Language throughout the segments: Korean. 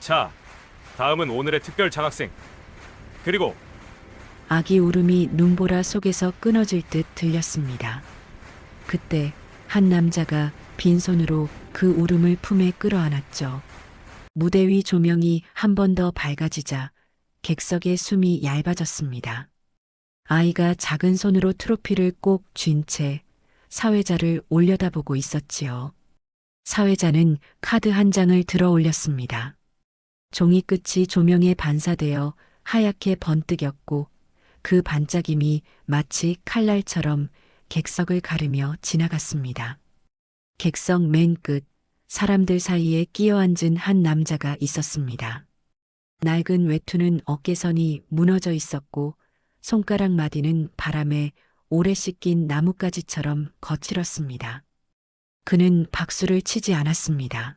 자, 다음은 오늘의 특별 장학생. 그리고 아기 울음이 눈보라 속에서 끊어질 듯 들렸습니다. 그때 한 남자가 빈손으로 그 울음을 품에 끌어안았죠. 무대 위 조명이 한 번 더 밝아지자 객석의 숨이 얇아졌습니다. 아이가 작은 손으로 트로피를 꼭 쥔 채 사회자를 올려다보고 있었지요. 사회자는 카드 한 장을 들어 올렸습니다. 종이 끝이 조명에 반사되어 하얗게 번뜩였고 그 반짝임이 마치 칼날처럼 객석을 가르며 지나갔습니다. 객석 맨 끝 사람들 사이에 끼어 앉은 한 남자가 있었습니다. 낡은 외투는 어깨선이 무너져 있었고 손가락 마디는 바람에 오래 씻긴 나뭇가지처럼 거칠었습니다. 그는 박수를 치지 않았습니다.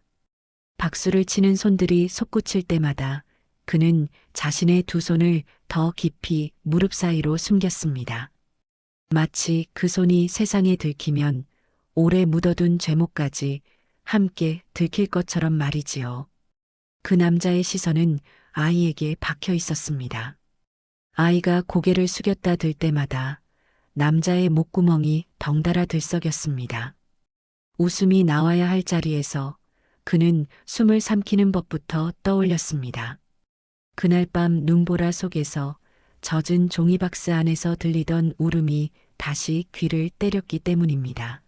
박수를 치는 손들이 솟구칠 때마다 그는 자신의 두 손을 더 깊이 무릎 사이로 숨겼습니다. 마치 그 손이 세상에 들키면 오래 묻어둔 죄목까지 함께 들킬 것처럼 말이지요. 그 남자의 시선은 아이에게 박혀 있었습니다. 아이가 고개를 숙였다 들 때마다 남자의 목구멍이 덩달아 들썩였습니다. 웃음이 나와야 할 자리에서 그는 숨을 삼키는 법부터 떠올렸습니다. 그날 밤 눈보라 속에서 젖은 종이박스 안에서 들리던 울음이 다시 귀를 때렸기 때문입니다.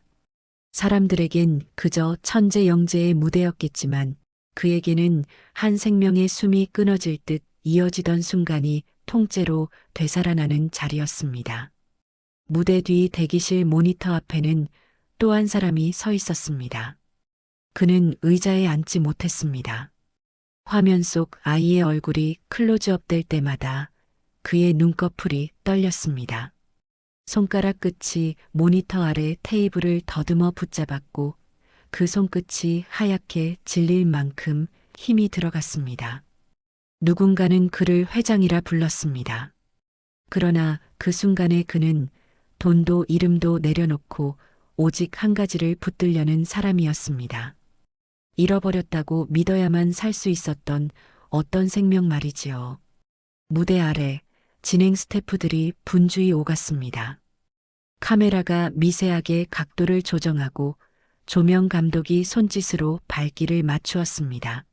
사람들에겐 그저 천재영재의 무대였겠지만 그에게는 한 생명의 숨이 끊어질 듯 이어지던 순간이 통째로 되살아나는 자리였습니다. 무대 뒤 대기실 모니터 앞에는 또 한 사람이 서 있었습니다. 그는 의자에 앉지 못했습니다. 화면 속 아이의 얼굴이 클로즈업 될 때마다 그의 눈꺼풀이 떨렸습니다. 손가락 끝이 모니터 아래 테이블을 더듬어 붙잡았고 그 손끝이 하얗게 질릴 만큼 힘이 들어갔습니다. 누군가는 그를 회장이라 불렀습니다. 그러나 그 순간에 그는 돈도 이름도 내려놓고 오직 한 가지를 붙들려는 사람이었습니다. 잃어버렸다고 믿어야만 살 수 있었던 어떤 생명 말이지요. 무대 아래 진행 스태프들이 분주히 오갔습니다. 카메라가 미세하게 각도를 조정하고 조명 감독이 손짓으로 밝기를 맞추었습니다.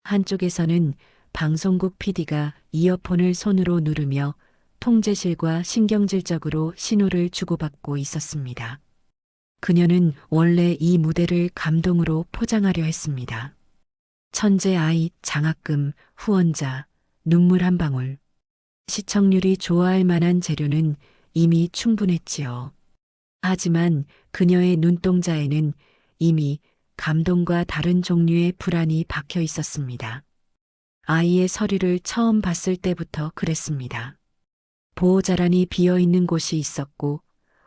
한쪽에서는 방송국 PD가 이어폰을 손으로 누르며 통제실과 신경질적으로 신호를 주고받고 있었습니다. 그녀는 원래 이 무대를 감동으로 포장하려 했습니다. 천재 아이, 장학금, 후원자, 눈물 한 방울. 시청률이 좋아할 만한 재료는 이미 충분했지요. 하지만 그녀의 눈동자에는 이미 감동과 다른 종류의 불안이 박혀 있었습니다. 아이의 서류를 처음 봤을 때부터 그랬습니다. 보호자란이 비어 있는 곳이 있었고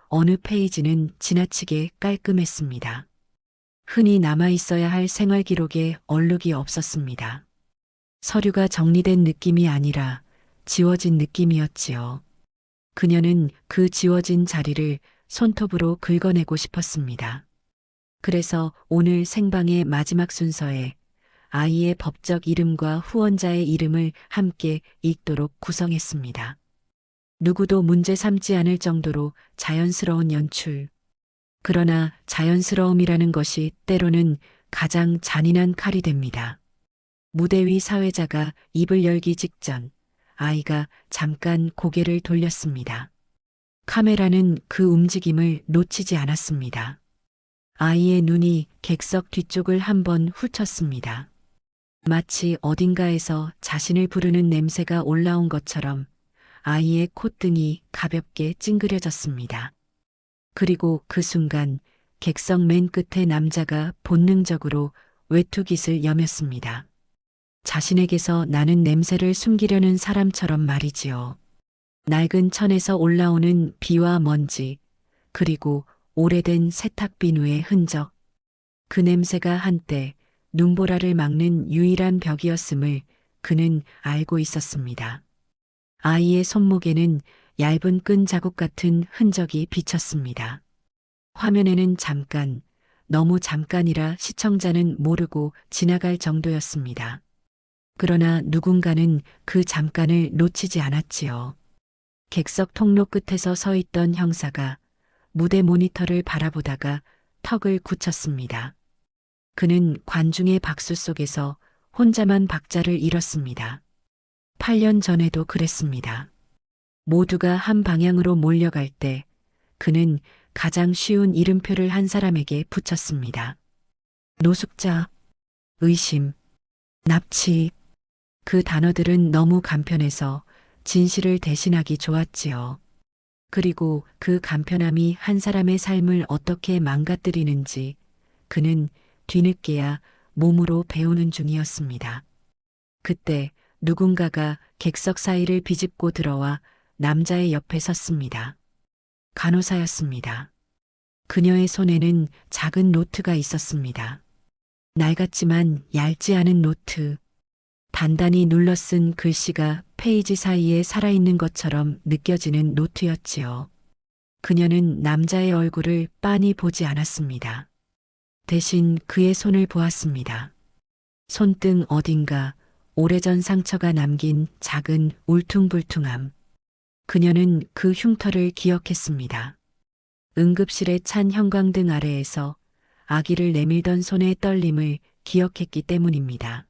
어느 페이지는 지나치게 깔끔했습니다. 흔히 남아 있어야 할 생활 기록에 얼룩이 없었습니다. 서류가 정리된 느낌이 아니라 지워진 느낌이었지요. 그녀는 그 지워진 자리를 손톱으로 긁어내고 싶었습니다. 그래서 오늘 생방의 마지막 순서에 아이의 법적 이름과 후원자의 이름을 함께 읽도록 구성했습니다. 누구도 문제 삼지 않을 정도로 자연스러운 연출. 그러나 자연스러움이라는 것이 때로는 가장 잔인한 칼이 됩니다. 무대 위 사회자가 입을 열기 직전 아이가 잠깐 고개를 돌렸습니다. 카메라는 그 움직임을 놓치지 않았습니다. 아이의 눈이 객석 뒤쪽을 한번 훑었습니다. 마치 어딘가에서 자신을 부르는 냄새가 올라온 것처럼 아이의 콧등이 가볍게 찡그려졌습니다. 그리고 그 순간 객석 맨 끝에 남자가 본능적으로 외투깃을 여몄습니다. 자신에게서 나는 냄새를 숨기려는 사람처럼 말이지요. 낡은 천에서 올라오는 비와 먼지, 그리고 오래된 세탁 비누의 흔적. 그 냄새가 한때 눈보라를 막는 유일한 벽이었음을 그는 알고 있었습니다. 아이의 손목에는 얇은 끈 자국 같은 흔적이 비쳤습니다. 화면에는 잠깐, 너무 잠깐이라 시청자는 모르고 지나갈 정도였습니다. 그러나 누군가는 그 잠깐을 놓치지 않았지요. 객석 통로 끝에서 서 있던 형사가 무대 모니터를 바라보다가 턱을 굳혔습니다. 그는 관중의 박수 속에서 혼자만 박자를 잃었습니다. 8년 전에도 그랬습니다. 모두가 한 방향으로 몰려갈 때 그는 가장 쉬운 이름표를 한 사람에게 붙였습니다. 노숙자, 의심, 납치. 그 단어들은 너무 간편해서 진실을 대신하기 좋았지요. 그리고 그 간편함이 한 사람의 삶을 어떻게 망가뜨리는지 그는 뒤늦게야 몸으로 배우는 중이었습니다. 그때 누군가가 객석 사이를 비집고 들어와 남자의 옆에 섰습니다. 간호사였습니다. 그녀의 손에는 작은 노트가 있었습니다. 낡았지만 얇지 않은 노트. 단단히 눌러 쓴 글씨가 페이지 사이에 살아있는 것처럼 느껴지는 노트였지요. 그녀는 남자의 얼굴을 빤히 보지 않았습니다. 대신 그의 손을 보았습니다. 손등 어딘가 오래전 상처가 남긴 작은 울퉁불퉁함. 그녀는 그 흉터를 기억했습니다. 응급실에 찬 형광등 아래에서 아기를 내밀던 손의 떨림을 기억했기 때문입니다.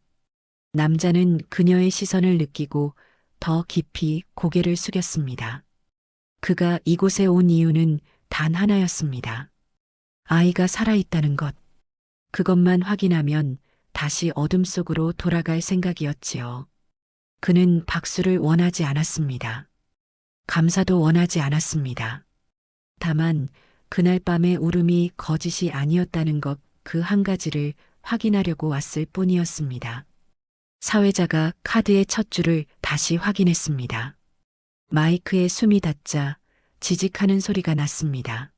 남자는 그녀의 시선을 느끼고 더 깊이 고개를 숙였습니다. 그가 이곳에 온 이유는 단 하나였습니다. 아이가 살아있다는 것. 그것만 확인하면 다시 어둠 속으로 돌아갈 생각이었지요. 그는 박수를 원하지 않았습니다. 감사도 원하지 않았습니다. 다만 그날 밤의 울음이 거짓이 아니었다는 것 그 한 가지를 확인하려고 왔을 뿐이었습니다. 사회자가 카드의 첫 줄을 다시 확인했습니다. 마이크에 숨이 닿자 지직하는 소리가 났습니다.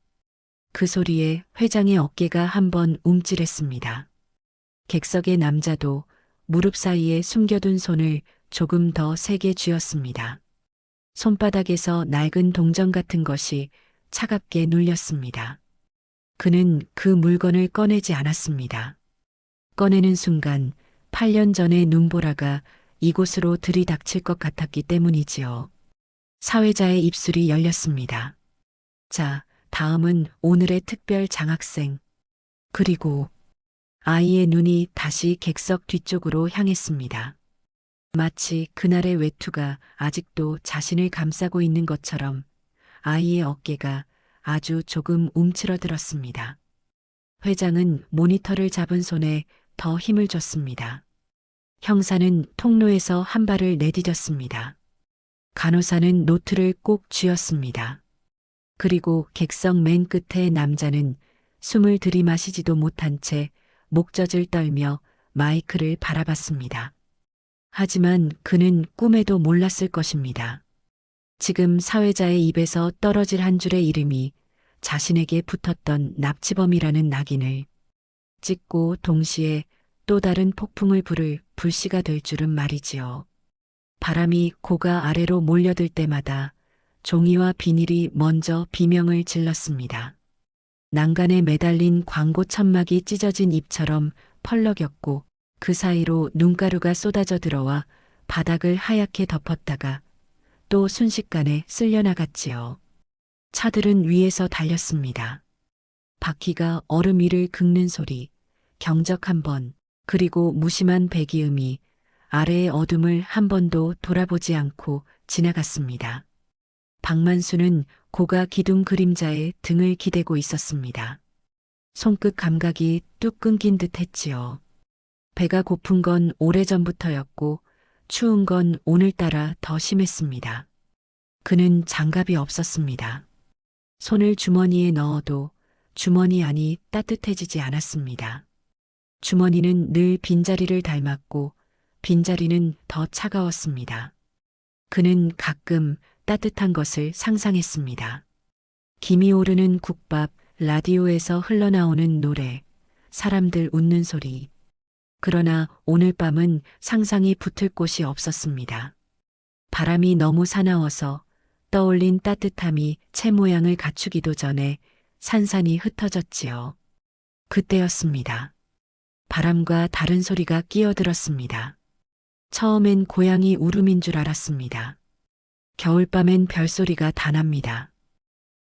그 소리에 회장의 어깨가 한번 움찔했습니다. 객석의 남자도 무릎 사이에 숨겨둔 손을 조금 더 세게 쥐었습니다. 손바닥에서 낡은 동전 같은 것이 차갑게 눌렸습니다. 그는 그 물건을 꺼내지 않았습니다. 꺼내는 순간 8년 전의 눈보라가 이곳으로 들이닥칠 것 같았기 때문이지요. 사회자의 입술이 열렸습니다. 자, 다음은 오늘의 특별 장학생. 그리고 아이의 눈이 다시 객석 뒤쪽으로 향했습니다. 마치 그날의 외투가 아직도 자신을 감싸고 있는 것처럼 아이의 어깨가 아주 조금 움츠러들었습니다. 회장은 모니터를 잡은 손에 더 힘을 줬습니다. 형사는 통로에서 한 발을 내디뎠습니다. 간호사는 노트를 꼭 쥐었습니다. 그리고 객석 맨 끝의 남자는 숨을 들이마시지도 못한 채 목젖을 떨며 마이크를 바라봤습니다. 하지만 그는 꿈에도 몰랐을 것입니다. 지금 사회자의 입에서 떨어질 한 줄의 이름이 자신에게 붙었던 납치범이라는 낙인을 찍고 동시에 또 다른 폭풍을 부를 불씨가 될 줄은 말이지요. 바람이 고가 아래로 몰려들 때마다 종이와 비닐이 먼저 비명을 질렀습니다. 난간에 매달린 광고 천막이 찢어진 잎처럼 펄럭였고 그 사이로 눈가루가 쏟아져 들어와 바닥을 하얗게 덮었다가 또 순식간에 쓸려나갔지요. 차들은 위에서 달렸습니다. 바퀴가 얼음 위를 긁는 소리, 경적 한 번, 그리고 무심한 배기음이 아래의 어둠을 한 번도 돌아보지 않고 지나갔습니다. 박만수는 고가 기둥 그림자에 등을 기대고 있었습니다. 손끝 감각이 뚝 끊긴 듯 했지요. 배가 고픈 건 오래전부터였고 추운 건 오늘따라 더 심했습니다. 그는 장갑이 없었습니다. 손을 주머니에 넣어도 주머니 안이 따뜻해지지 않았습니다. 주머니는 늘 빈자리를 닮았고 빈자리는 더 차가웠습니다. 그는 가끔 따뜻한 것을 상상했습니다. 김이 오르는 국밥, 라디오에서 흘러나오는 노래, 사람들 웃는 소리. 그러나 오늘 밤은 상상이 붙을 곳이 없었습니다. 바람이 너무 사나워서 떠올린 따뜻함이 채 모양을 갖추기도 전에 산산이 흩어졌지요. 그때였습니다. 바람과 다른 소리가 끼어들었습니다. 처음엔 고양이 울음인 줄 알았습니다. 겨울밤엔 별소리가 다 납니다.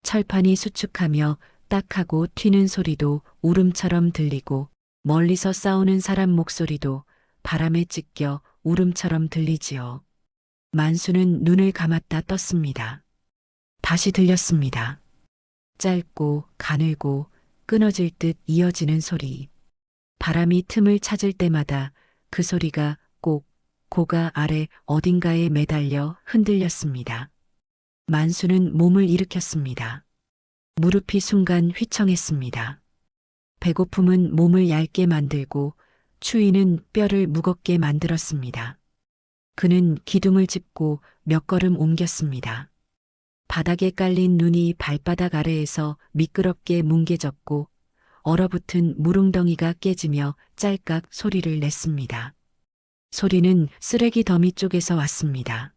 철판이 수축하며 딱하고 튀는 소리도 울음처럼 들리고 멀리서 싸우는 사람 목소리도 바람에 찢겨 울음처럼 들리지요. 만수는 눈을 감았다 떴습니다. 다시 들렸습니다. 짧고 가늘고 끊어질 듯 이어지는 소리. 바람이 틈을 찾을 때마다 그 소리가 꼭 고가 아래 어딘가에 매달려 흔들렸습니다. 만수는 몸을 일으켰습니다. 무릎이 순간 휘청했습니다. 배고픔은 몸을 얇게 만들고 추위는 뼈를 무겁게 만들었습니다. 그는 기둥을 짚고 몇 걸음 옮겼습니다. 바닥에 깔린 눈이 발바닥 아래에서 미끄럽게 뭉개졌고 얼어붙은 무릉덩이가 깨지며 짤깍 소리를 냈습니다. 소리는 쓰레기 더미 쪽에서 왔습니다.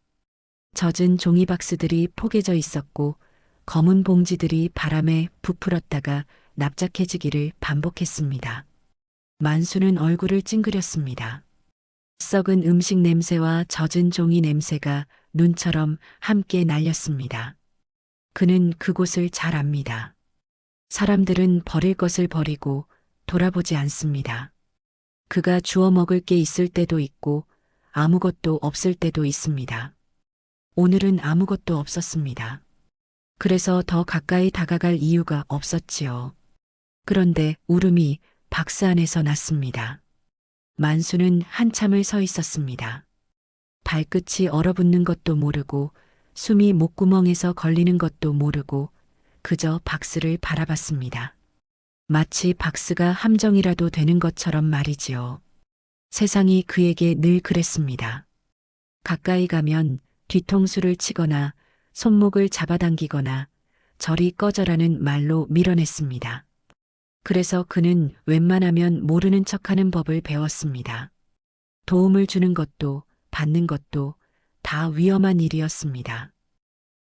젖은 종이박스들이 포개져 있었고 검은 봉지들이 바람에 부풀었다가 납작해지기를 반복했습니다. 만수는 얼굴을 찡그렸습니다. 썩은 음식 냄새와 젖은 종이 냄새가 눈처럼 함께 날렸습니다. 그는 그곳을 잘 압니다. 사람들은 버릴 것을 버리고 돌아보지 않습니다. 그가 주워 먹을 게 있을 때도 있고 아무것도 없을 때도 있습니다. 오늘은 아무것도 없었습니다. 그래서 더 가까이 다가갈 이유가 없었지요. 그런데 울음이 박스 안에서 났습니다. 만수는 한참을 서 있었습니다. 발끝이 얼어붙는 것도 모르고 숨이 목구멍에서 걸리는 것도 모르고 그저 박스를 바라봤습니다. 마치 박스가 함정이라도 되는 것처럼 말이지요. 세상이 그에게 늘 그랬습니다. 가까이 가면 뒤통수를 치거나 손목을 잡아당기거나 저리 꺼져라는 말로 밀어냈습니다. 그래서 그는 웬만하면 모르는 척하는 법을 배웠습니다. 도움을 주는 것도 받는 것도 다 위험한 일이었습니다.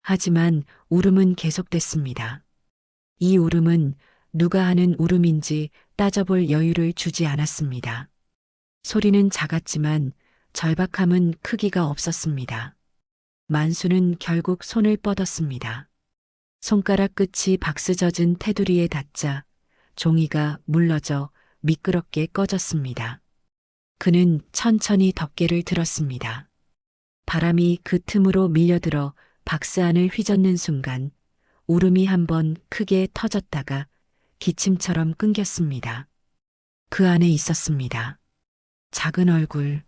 하지만 울음은 계속됐습니다. 이 울음은 누가 하는 울음인지 따져볼 여유를 주지 않았습니다. 소리는 작았지만 절박함은 크기가 없었습니다. 만수는 결국 손을 뻗었습니다. 손가락 끝이 박스 젖은 테두리에 닿자 종이가 물러져 미끄럽게 꺼졌습니다. 그는 천천히 덮개를 들었습니다. 바람이 그 틈으로 밀려들어 박스 안을 휘젓는 순간 울음이 한번 크게 터졌다가 기침처럼 끊겼습니다. 그 안에 있었습니다. 작은 얼굴,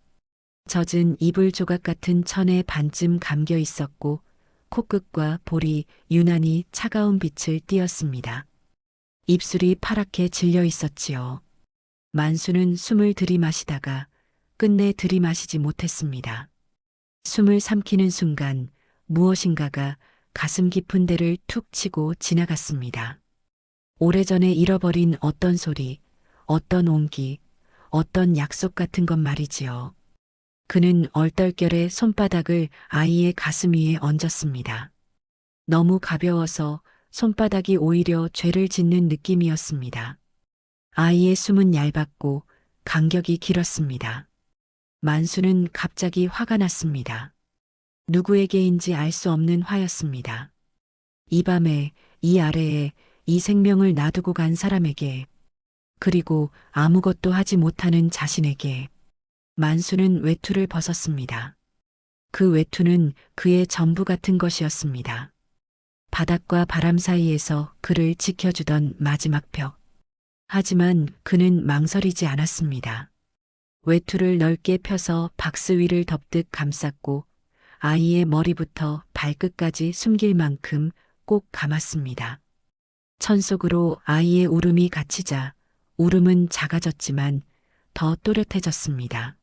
젖은 이불 조각 같은 천에 반쯤 감겨 있었고 코끝과 볼이 유난히 차가운 빛을 띠었습니다. 입술이 파랗게 질려 있었지요. 만수는 숨을 들이마시다가 끝내 들이마시지 못했습니다. 숨을 삼키는 순간 무엇인가가 가슴 깊은 데를 툭 치고 지나갔습니다. 오래전에 잃어버린 어떤 소리, 어떤 온기, 어떤 약속 같은 것 말이지요. 그는 얼떨결에 손바닥을 아이의 가슴 위에 얹었습니다. 너무 가벼워서 손바닥이 오히려 죄를 짓는 느낌이었습니다. 아이의 숨은 얇았고 간격이 길었습니다. 만수는 갑자기 화가 났습니다. 누구에게인지 알 수 없는 화였습니다. 이 밤에, 이 아래에 이 생명을 놔두고 간 사람에게, 그리고 아무것도 하지 못하는 자신에게. 만수는 외투를 벗었습니다. 그 외투는 그의 전부 같은 것이었습니다. 바닥과 바람 사이에서 그를 지켜주던 마지막 벽. 하지만 그는 망설이지 않았습니다. 외투를 넓게 펴서 박스 위를 덮듯 감쌌고 아이의 머리부터 발끝까지 숨길 만큼 꼭 감았습니다. 천 속으로 아이의 울음이 갇히자 울음은 작아졌지만 더 또렷해졌습니다.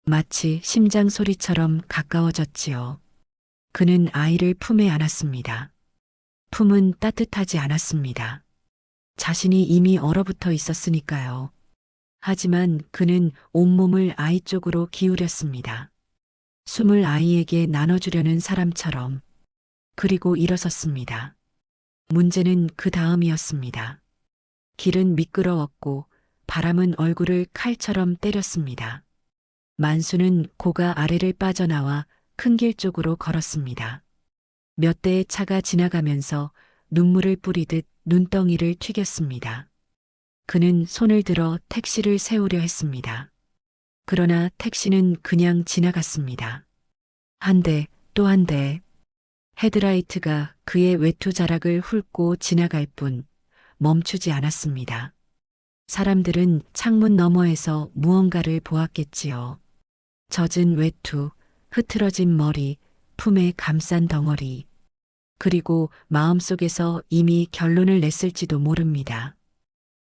마치 심장 소리처럼 가까워졌지요. 그는 아이를 품에 안았습니다. 품은 따뜻하지 않았습니다. 자신이 이미 얼어붙어 있었으니까요. 하지만 그는 온몸을 아이 쪽으로 기울였습니다. 숨을 아이에게 나눠주려는 사람처럼. 그리고 일어섰습니다. 문제는 그 다음이었습니다. 길은 미끄러웠고 바람은 얼굴을 칼처럼 때렸습니다. 만수는 고가 아래를 빠져나와 큰 길 쪽으로 걸었습니다. 몇 대의 차가 지나가면서 눈물을 뿌리듯 눈덩이를 튀겼습니다. 그는 손을 들어 택시를 세우려 했습니다. 그러나 택시는 그냥 지나갔습니다. 한 대, 또 한 대. 헤드라이트가 그의 외투 자락을 훑고 지나갈 뿐 멈추지 않았습니다. 사람들은 창문 너머에서 무언가를 보았겠지요. 젖은 외투, 흐트러진 머리, 품에 감싼 덩어리. 그리고 마음속에서 이미 결론을 냈을지도 모릅니다.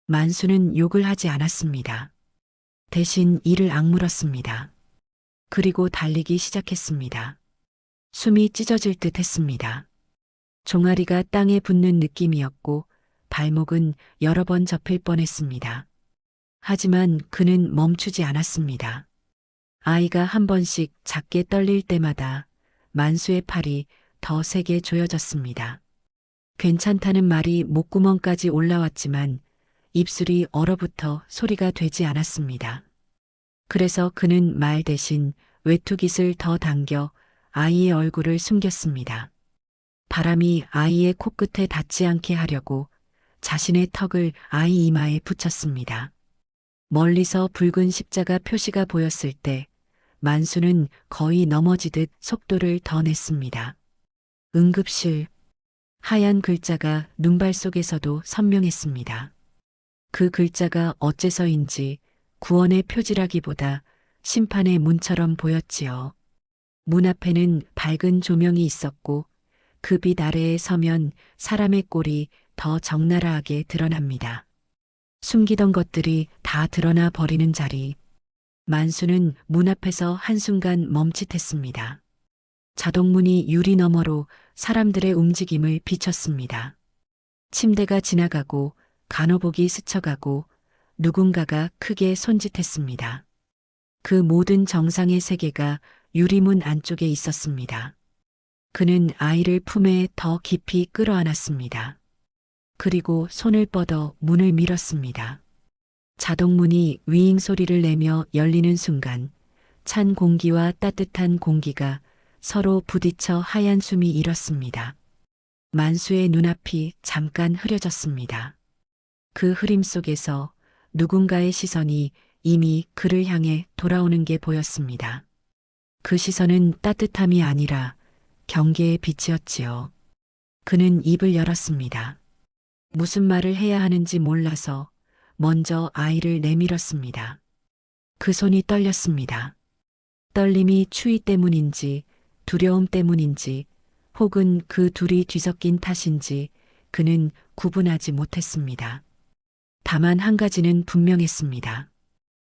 만수는 욕을 하지 않았습니다. 대신 이를 악물었습니다. 그리고 달리기 시작했습니다. 숨이 찢어질 듯 했습니다. 종아리가 땅에 붙는 느낌이었고 발목은 여러 번 접힐 뻔했습니다. 하지만 그는 멈추지 않았습니다. 아이가 한 번씩 작게 떨릴 때마다 만수의 팔이 더 세게 조여졌습니다. 괜찮다는 말이 목구멍까지 올라왔지만 입술이 얼어붙어 소리가 되지 않았습니다. 그래서 그는 말 대신 외투깃을 더 당겨 아이의 얼굴을 숨겼습니다. 바람이 아이의 코끝에 닿지 않게 하려고 자신의 턱을 아이 이마에 붙였습니다. 멀리서 붉은 십자가 표시가 보였을 때 만수는 거의 넘어지듯 속도를 더 냈습니다. 응급실. 하얀 글자가 눈발 속에서도 선명했습니다. 그 글자가 어째서인지 구원의 표지라기보다 심판의 문처럼 보였지요. 문 앞에는 밝은 조명이 있었고 그 빛 아래에 서면 사람의 꼴이 더 적나라하게 드러납니다. 숨기던 것들이 다 드러나 버리는 자리. 만수는 문 앞에서 한순간 멈칫했습니다. 자동문이 유리 너머로 사람들의 움직임을 비췄습니다. 침대가 지나가고 간호복이 스쳐가고 누군가가 크게 손짓했습니다. 그 모든 정상의 세계가 유리문 안쪽에 있었습니다. 그는 아이를 품에 더 깊이 끌어안았습니다. 그리고 손을 뻗어 문을 밀었습니다. 자동문이 윙 소리를 내며 열리는 순간 찬 공기와 따뜻한 공기가 서로 부딪혀 하얀 숨이 일었습니다. 만수의 눈앞이 잠깐 흐려졌습니다. 그 흐림 속에서 누군가의 시선이 이미 그를 향해 돌아오는 게 보였습니다. 그 시선은 따뜻함이 아니라 경계의 빛이었지요. 그는 입을 열었습니다. 무슨 말을 해야 하는지 몰라서 먼저 아이를 내밀었습니다. 그 손이 떨렸습니다. 떨림이 추위 때문인지 두려움 때문인지 혹은 그 둘이 뒤섞인 탓인지 그는 구분하지 못했습니다. 다만 한 가지는 분명했습니다.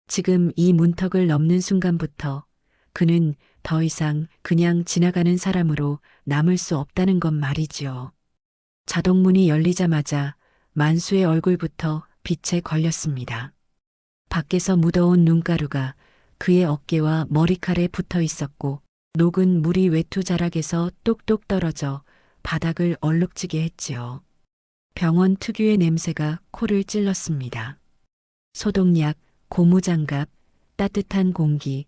지금 이 문턱을 넘는 순간부터 그는 더 이상 그냥 지나가는 사람으로 남을 수 없다는 것 말이지요. 자동문이 열리자마자 만수의 얼굴부터 빛에 걸렸습니다. 밖에서 묻어온 눈가루가 그의 어깨와 머리칼에 붙어 있었고 녹은 물이 외투 자락에서 똑똑 떨어져 바닥을 얼룩지게 했지요. 병원 특유의 냄새가 코를 찔렀습니다. 소독약, 고무장갑, 따뜻한 공기,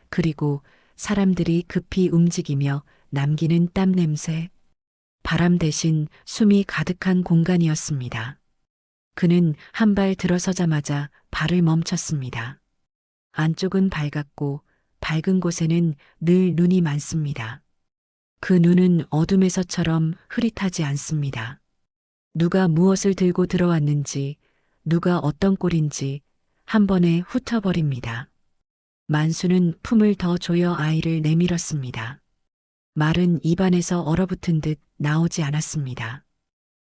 그리고 사람들이 급히 움직이며 남기는 땀 냄새. 바람 대신 숨이 가득한 공간이었습니다. 그는 한 발 들어서자마자 발을 멈췄습니다. 안쪽은 밝았고 밝은 곳에는 늘 눈이 많습니다. 그 눈은 어둠에서처럼 흐릿하지 않습니다. 누가 무엇을 들고 들어왔는지, 누가 어떤 꼴인지 한 번에 훑어버립니다. 만수는 품을 더 조여 아이를 내밀었습니다. 말은 입안에서 얼어붙은 듯 나오지 않았습니다.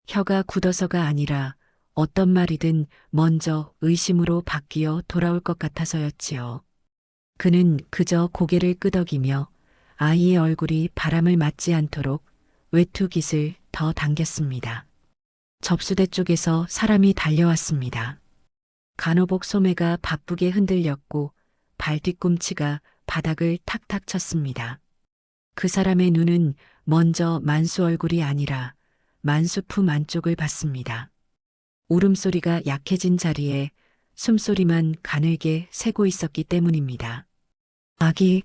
혀가 굳어서가 아니라 어떤 말이든 먼저 의심으로 바뀌어 돌아올 것 같아서였지요. 그는 그저 고개를 끄덕이며 아이의 얼굴이 바람을 맞지 않도록 외투깃을 더 당겼습니다. 접수대 쪽에서 사람이 달려왔습니다. 간호복 소매가 바쁘게 흔들렸고 발 뒤꿈치가 바닥을 탁탁 쳤습니다. 그 사람의 눈은 먼저 만수 얼굴이 아니라 만수 품 안쪽을 봤습니다. 울음소리가 약해진 자리에 숨소리만 가늘게 새고 있었기 때문입니다. 아기,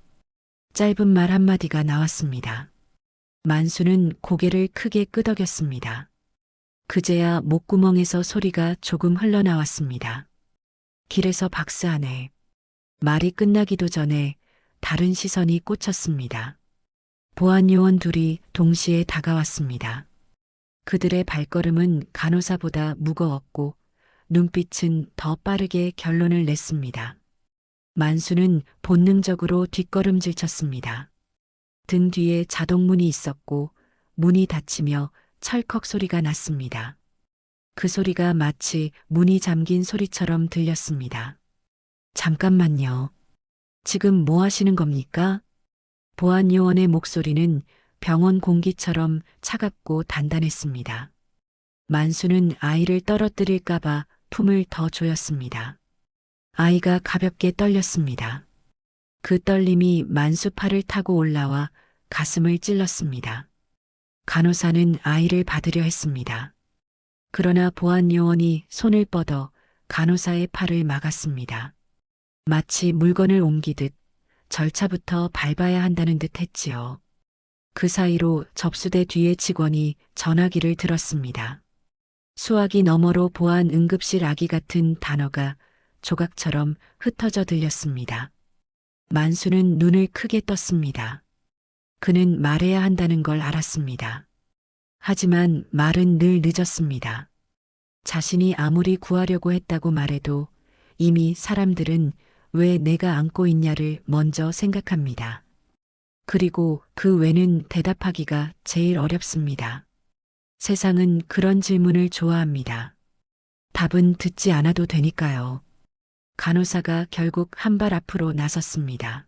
짧은 말 한마디가 나왔습니다. 만수는 고개를 크게 끄덕였습니다. 그제야 목구멍에서 소리가 조금 흘러나왔습니다. 길에서 박스하네. 말이 끝나기도 전에 다른 시선이 꽂혔습니다. 보안요원 둘이 동시에 다가왔습니다. 그들의 발걸음은 간호사보다 무거웠고 눈빛은 더 빠르게 결론을 냈습니다. 만수는 본능적으로 뒷걸음질 쳤습니다. 등 뒤에 자동문이 있었고 문이 닫히며 철컥 소리가 났습니다. 그 소리가 마치 문이 잠긴 소리처럼 들렸습니다. 잠깐만요. 지금 뭐 하시는 겁니까? 보안요원의 목소리는 병원 공기처럼 차갑고 단단했습니다. 만수는 아이를 떨어뜨릴까봐 품을 더 조였습니다. 아이가 가볍게 떨렸습니다. 그 떨림이 만수 팔을 타고 올라와 가슴을 찔렀습니다. 간호사는 아이를 받으려 했습니다. 그러나 보안요원이 손을 뻗어 간호사의 팔을 막았습니다. 마치 물건을 옮기듯 절차부터 밟아야 한다는 듯 했지요. 그 사이로 접수대 뒤에 직원이 전화기를 들었습니다. 수화기 너머로 보안 응급실 아기 같은 단어가 조각처럼 흩어져 들렸습니다. 만수는 눈을 크게 떴습니다. 그는 말해야 한다는 걸 알았습니다. 하지만 말은 늘 늦었습니다. 자신이 아무리 구하려고 했다고 말해도 이미 사람들은 왜 내가 안고 있냐를 먼저 생각합니다. 그리고 그 왜는 대답하기가 제일 어렵습니다. 세상은 그런 질문을 좋아합니다. 답은 듣지 않아도 되니까요. 간호사가 결국 한 발 앞으로 나섰습니다.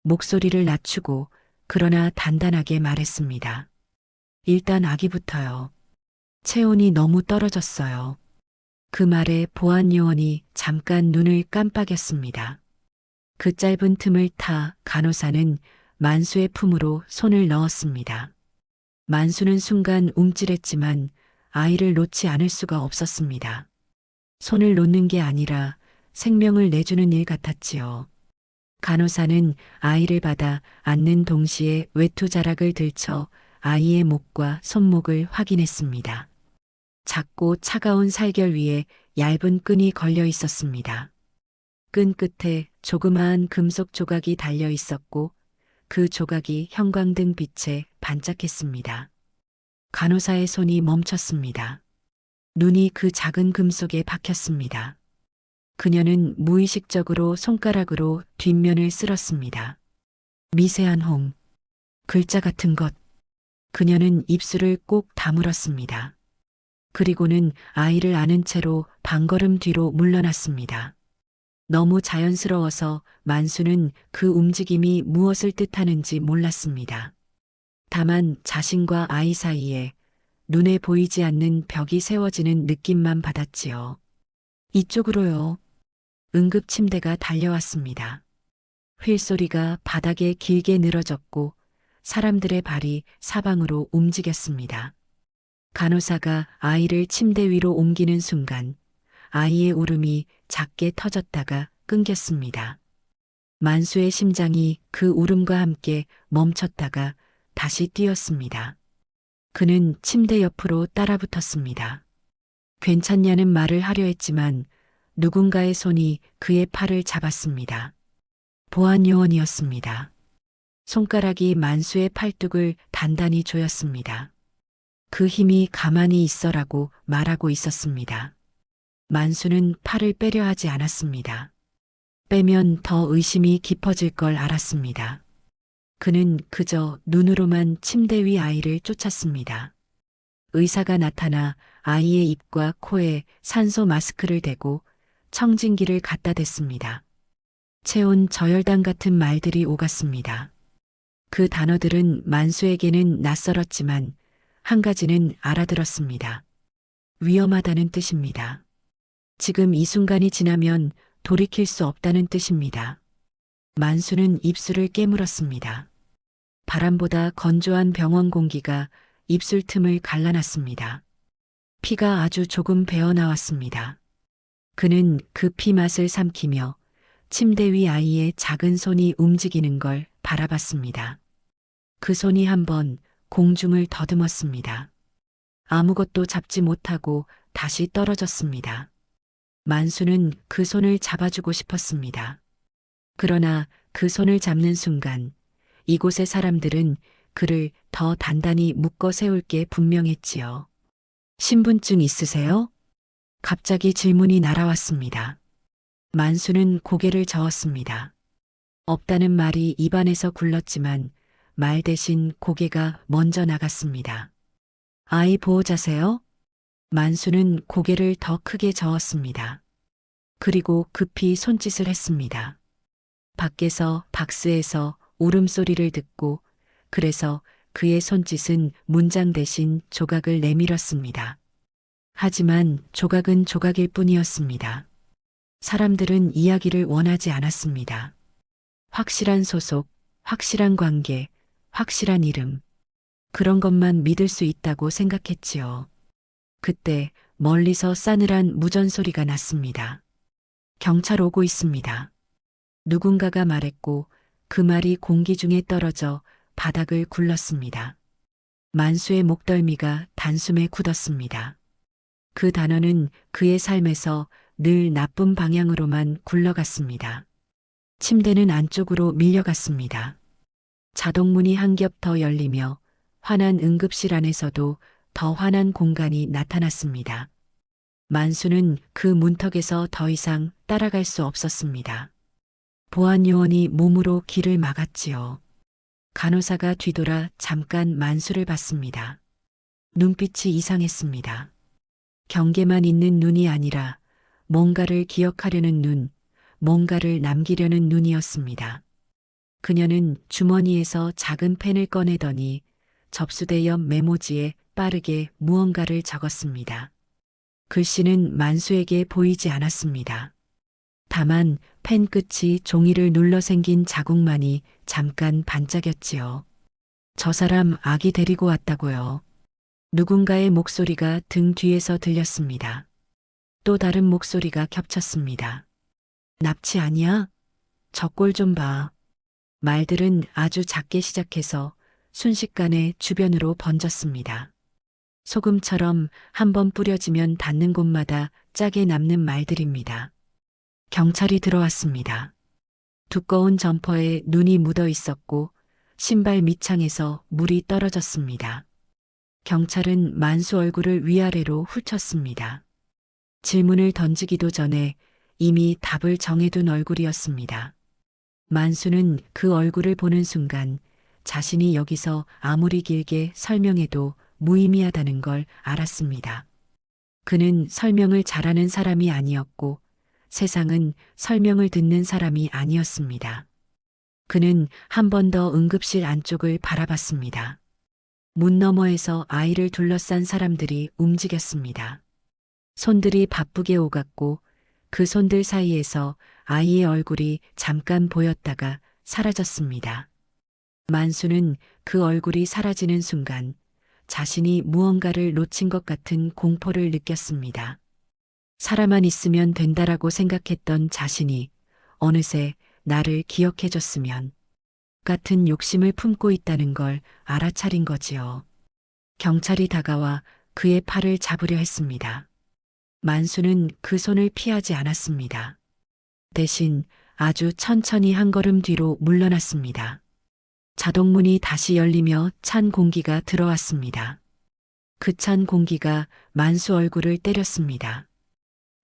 목소리를 낮추고 그러나 단단하게 말했습니다. 일단 아기부터요. 체온이 너무 떨어졌어요. 그 말에 보안요원이 잠깐 눈을 깜빡였습니다. 그 짧은 틈을 타 간호사는 만수의 품으로 손을 넣었습니다. 만수는 순간 움찔했지만 아이를 놓지 않을 수가 없었습니다. 손을 놓는 게 아니라 생명을 내주는 일 같았지요. 간호사는 아이를 받아 안는 동시에 외투자락을 들쳐 아이의 목과 손목을 확인했습니다. 작고 차가운 살결 위에 얇은 끈이 걸려 있었습니다. 끈 끝에 조그마한 금속 조각이 달려 있었고 그 조각이 형광등 빛에 반짝했습니다. 간호사의 손이 멈췄습니다. 눈이 그 작은 금속에 박혔습니다. 그녀는 무의식적으로 손가락으로 뒷면을 쓸었습니다. 미세한 홍, 글자 같은 것. 그녀는 입술을 꼭 다물었습니다. 그리고는 아이를 안은 채로 반걸음 뒤로 물러났습니다. 너무 자연스러워서 만수는 그 움직임이 무엇을 뜻하는지 몰랐습니다. 다만 자신과 아이 사이에 눈에 보이지 않는 벽이 세워지는 느낌만 받았지요. 이쪽으로요. 응급 침대가 달려왔습니다. 휠소리가 바닥에 길게 늘어졌고 사람들의 발이 사방으로 움직였습니다. 간호사가 아이를 침대 위로 옮기는 순간 아이의 울음이 작게 터졌다가 끊겼습니다. 만수의 심장이 그 울음과 함께 멈췄다가 다시 뛰었습니다. 그는 침대 옆으로 따라붙었습니다. 괜찮냐는 말을 하려 했지만 누군가의 손이 그의 팔을 잡았습니다. 보안요원이었습니다. 손가락이 만수의 팔뚝을 단단히 조였습니다. 그 힘이 가만히 있어라고 말하고 있었습니다. 만수는 팔을 빼려 하지 않았습니다. 빼면 더 의심이 깊어질 걸 알았습니다. 그는 그저 눈으로만 침대 위 아이를 쫓았습니다. 의사가 나타나 아이의 입과 코에 산소 마스크를 대고 청진기를 갖다 댔습니다. 체온 저혈당 같은 말들이 오갔습니다. 그 단어들은 만수에게는 낯설었지만 한 가지는 알아들었습니다. 위험하다는 뜻입니다. 지금 이 순간이 지나면 돌이킬 수 없다는 뜻입니다. 만수는 입술을 깨물었습니다. 바람보다 건조한 병원 공기가 입술 틈을 갈라놨습니다. 피가 아주 조금 배어나왔습니다. 그는 그 피 맛을 삼키며 침대 위 아이의 작은 손이 움직이는 걸 바라봤습니다. 그 손이 한번 공중을 더듬었습니다. 아무것도 잡지 못하고 다시 떨어졌습니다. 만수는 그 손을 잡아주고 싶었습니다. 그러나 그 손을 잡는 순간 이곳의 사람들은 그를 더 단단히 묶어 세울 게 분명했지요. 신분증 있으세요? 갑자기 질문이 날아왔습니다. 만수는 고개를 저었습니다. 없다는 말이 입안에서 굴렀지만 말 대신 고개가 먼저 나갔습니다. 아이 보호자세요? 만수는 고개를 더 크게 저었습니다. 그리고 급히 손짓을 했습니다. 밖에서 박스에서 울음소리를 듣고 그래서 그의 손짓은 문장 대신 조각을 내밀었습니다. 하지만 조각은 조각일 뿐이었습니다. 사람들은 이야기를 원하지 않았습니다. 확실한 소속, 확실한 관계, 확실한 이름. 그런 것만 믿을 수 있다고 생각했지요. 그때 멀리서 싸늘한 무전소리가 났습니다. 경찰 오고 있습니다. 누군가가 말했고 그 말이 공기 중에 떨어져 바닥을 굴렀습니다. 만수의 목덜미가 단숨에 굳었습니다. 그 단어는 그의 삶에서 늘 나쁜 방향으로만 굴러갔습니다. 침대는 안쪽으로 밀려갔습니다. 자동문이 한 겹 더 열리며 환한 응급실 안에서도 더 환한 공간이 나타났습니다. 만수는 그 문턱에서 더 이상 따라갈 수 없었습니다. 보안요원이 몸으로 길을 막았지요. 간호사가 뒤돌아 잠깐 만수를 봤습니다. 눈빛이 이상했습니다. 경계만 있는 눈이 아니라 뭔가를 기억하려는 눈, 뭔가를 남기려는 눈이었습니다. 그녀는 주머니에서 작은 펜을 꺼내더니 접수대 옆 메모지에 빠르게 무언가를 적었습니다. 글씨는 만수에게 보이지 않았습니다. 다만 펜 끝이 종이를 눌러 생긴 자국만이 잠깐 반짝였지요. 저 사람 아기 데리고 왔다고요. 누군가의 목소리가 등 뒤에서 들렸습니다. 또 다른 목소리가 겹쳤습니다. 납치 아니야? 저 꼴 좀 봐. 말들은 아주 작게 시작해서 순식간에 주변으로 번졌습니다. 소금처럼 한번 뿌려지면 닿는 곳마다 짜게 남는 말들입니다. 경찰이 들어왔습니다. 두꺼운 점퍼에 눈이 묻어 있었고 신발 밑창에서 물이 떨어졌습니다. 경찰은 만수 얼굴을 위아래로 훑었습니다. 질문을 던지기도 전에 이미 답을 정해둔 얼굴이었습니다. 만수는 그 얼굴을 보는 순간 자신이 여기서 아무리 길게 설명해도 무의미하다는 걸 알았습니다. 그는 설명을 잘하는 사람이 아니었고 세상은 설명을 듣는 사람이 아니었습니다. 그는 한 번 더 응급실 안쪽을 바라봤습니다. 문 너머에서 아이를 둘러싼 사람들이 움직였습니다. 손들이 바쁘게 오갔고 그 손들 사이에서 아이의 얼굴이 잠깐 보였다가 사라졌습니다. 만수는 그 얼굴이 사라지는 순간 자신이 무언가를 놓친 것 같은 공포를 느꼈습니다. 살아만 있으면 된다라고 생각했던 자신이 어느새 나를 기억해줬으면 같은 욕심을 품고 있다는 걸 알아차린 거지요. 경찰이 다가와 그의 팔을 잡으려 했습니다. 만수는 그 손을 피하지 않았습니다. 대신 아주 천천히 한 걸음 뒤로 물러났습니다. 자동문이 다시 열리며 찬 공기가 들어왔습니다. 그 찬 공기가 만수 얼굴을 때렸습니다.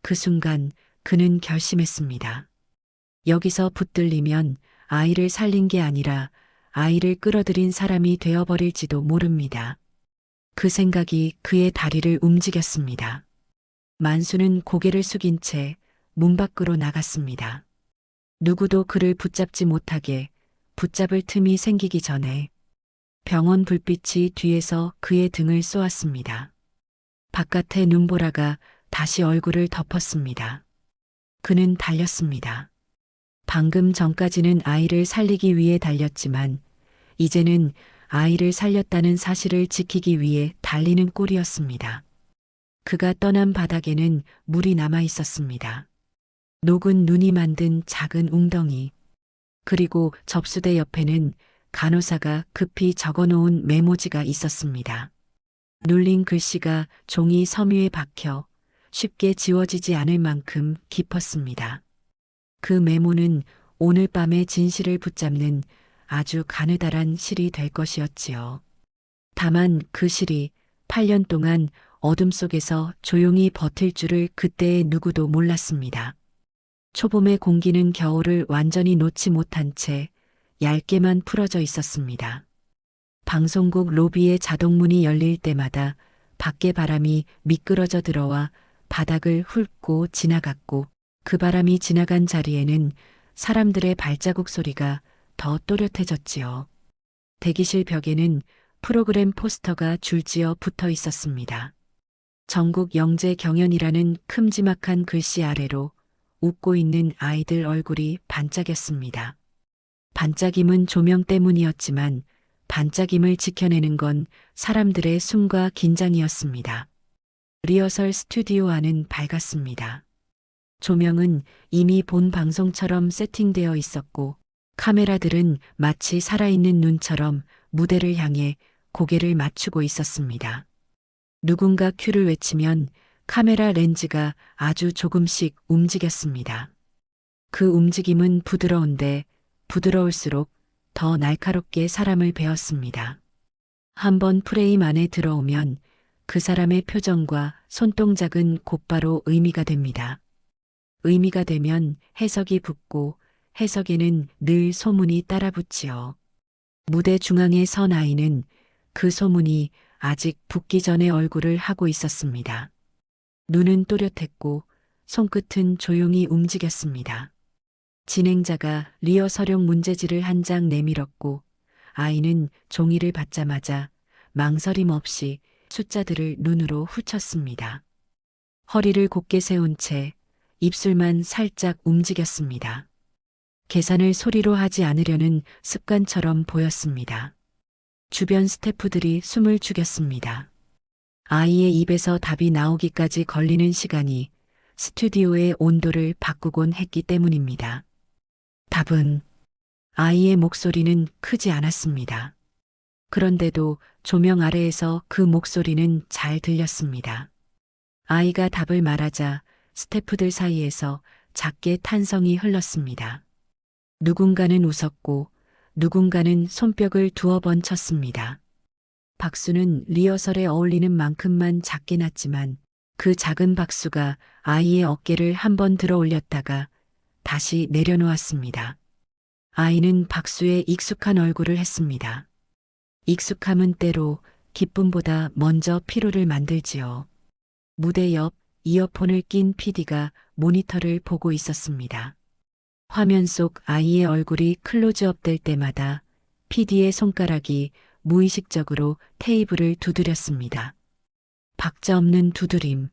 그 순간 그는 결심했습니다. 여기서 붙들리면 아이를 살린 게 아니라 아이를 끌어들인 사람이 되어버릴지도 모릅니다. 그 생각이 그의 다리를 움직였습니다. 만수는 고개를 숙인 채 문 밖으로 나갔습니다. 누구도 그를 붙잡지 못하게 붙잡을 틈이 생기기 전에 병원 불빛이 뒤에서 그의 등을 쏘았습니다. 바깥의 눈보라가 다시 얼굴을 덮었습니다. 그는 달렸습니다. 방금 전까지는 아이를 살리기 위해 달렸지만 이제는 아이를 살렸다는 사실을 지키기 위해 달리는 꼴이었습니다. 그가 떠난 바닥에는 물이 남아 있었습니다. 녹은 눈이 만든 작은 웅덩이. 그리고 접수대 옆에는 간호사가 급히 적어놓은 메모지가 있었습니다. 눌린 글씨가 종이 섬유에 박혀 쉽게 지워지지 않을 만큼 깊었습니다. 그 메모는 오늘 밤의 진실을 붙잡는 아주 가느다란 실이 될 것이었지요. 다만 그 실이 8년 동안 어둠 속에서 조용히 버틸 줄을 그때의 누구도 몰랐습니다. 초봄의 공기는 겨울을 완전히 놓지 못한 채 얇게만 풀어져 있었습니다. 방송국 로비의 자동문이 열릴 때마다 밖의 바람이 미끄러져 들어와 바닥을 훑고 지나갔고, 그 바람이 지나간 자리에는 사람들의 발자국 소리가 더 또렷해졌지요. 대기실 벽에는 프로그램 포스터가 줄지어 붙어 있었습니다. 전국 영재 경연이라는 큼지막한 글씨 아래로 웃고 있는 아이들 얼굴이 반짝였습니다. 반짝임은 조명 때문이었지만 반짝임을 지켜내는 건 사람들의 숨과 긴장이었습니다. 리허설 스튜디오 안은 밝았습니다. 조명은 이미 본 방송처럼 세팅되어 있었고, 카메라들은 마치 살아있는 눈처럼 무대를 향해 고개를 맞추고 있었습니다. 누군가 큐를 외치면 카메라 렌즈가 아주 조금씩 움직였습니다. 그 움직임은 부드러운데 부드러울수록 더 날카롭게 사람을 베었습니다. 한번 프레임 안에 들어오면 그 사람의 표정과 손동작은 곧바로 의미가 됩니다. 의미가 되면 해석이 붙고 해석에는 늘 소문이 따라붙지요. 무대 중앙에 선 아이는 그 소문이 아직 붙기 전에 얼굴을 하고 있었습니다. 눈은 또렷했고 손끝은 조용히 움직였습니다. 진행자가 리허설용 문제지를 한 장 내밀었고, 아이는 종이를 받자마자 망설임 없이 숫자들을 눈으로 훑쳤습니다. 허리를 곧게 세운 채 입술만 살짝 움직였습니다. 계산을 소리로 하지 않으려는 습관처럼 보였습니다. 주변 스태프들이 숨을 죽였습니다. 아이의 입에서 답이 나오기까지 걸리는 시간이 스튜디오의 온도를 바꾸곤 했기 때문입니다. 답은, 아이의 목소리는 크지 않았습니다. 그런데도 조명 아래에서 그 목소리는 잘 들렸습니다. 아이가 답을 말하자 스태프들 사이에서 작게 탄성이 흘렀습니다. 누군가는 웃었고 누군가는 손뼉을 두어 번 쳤습니다. 박수는 리허설에 어울리는 만큼만 작게 났지만 그 작은 박수가 아이의 어깨를 한번 들어 올렸다가 다시 내려놓았습니다. 아이는 박수에 익숙한 얼굴을 했습니다. 익숙함은 때로 기쁨보다 먼저 피로를 만들지요. 무대 옆 이어폰을 낀 PD가 모니터를 보고 있었습니다. 화면 속 아이의 얼굴이 클로즈업 될 때마다 PD의 손가락이 무의식적으로 테이블을 두드렸습니다. 박자 없는 두드림,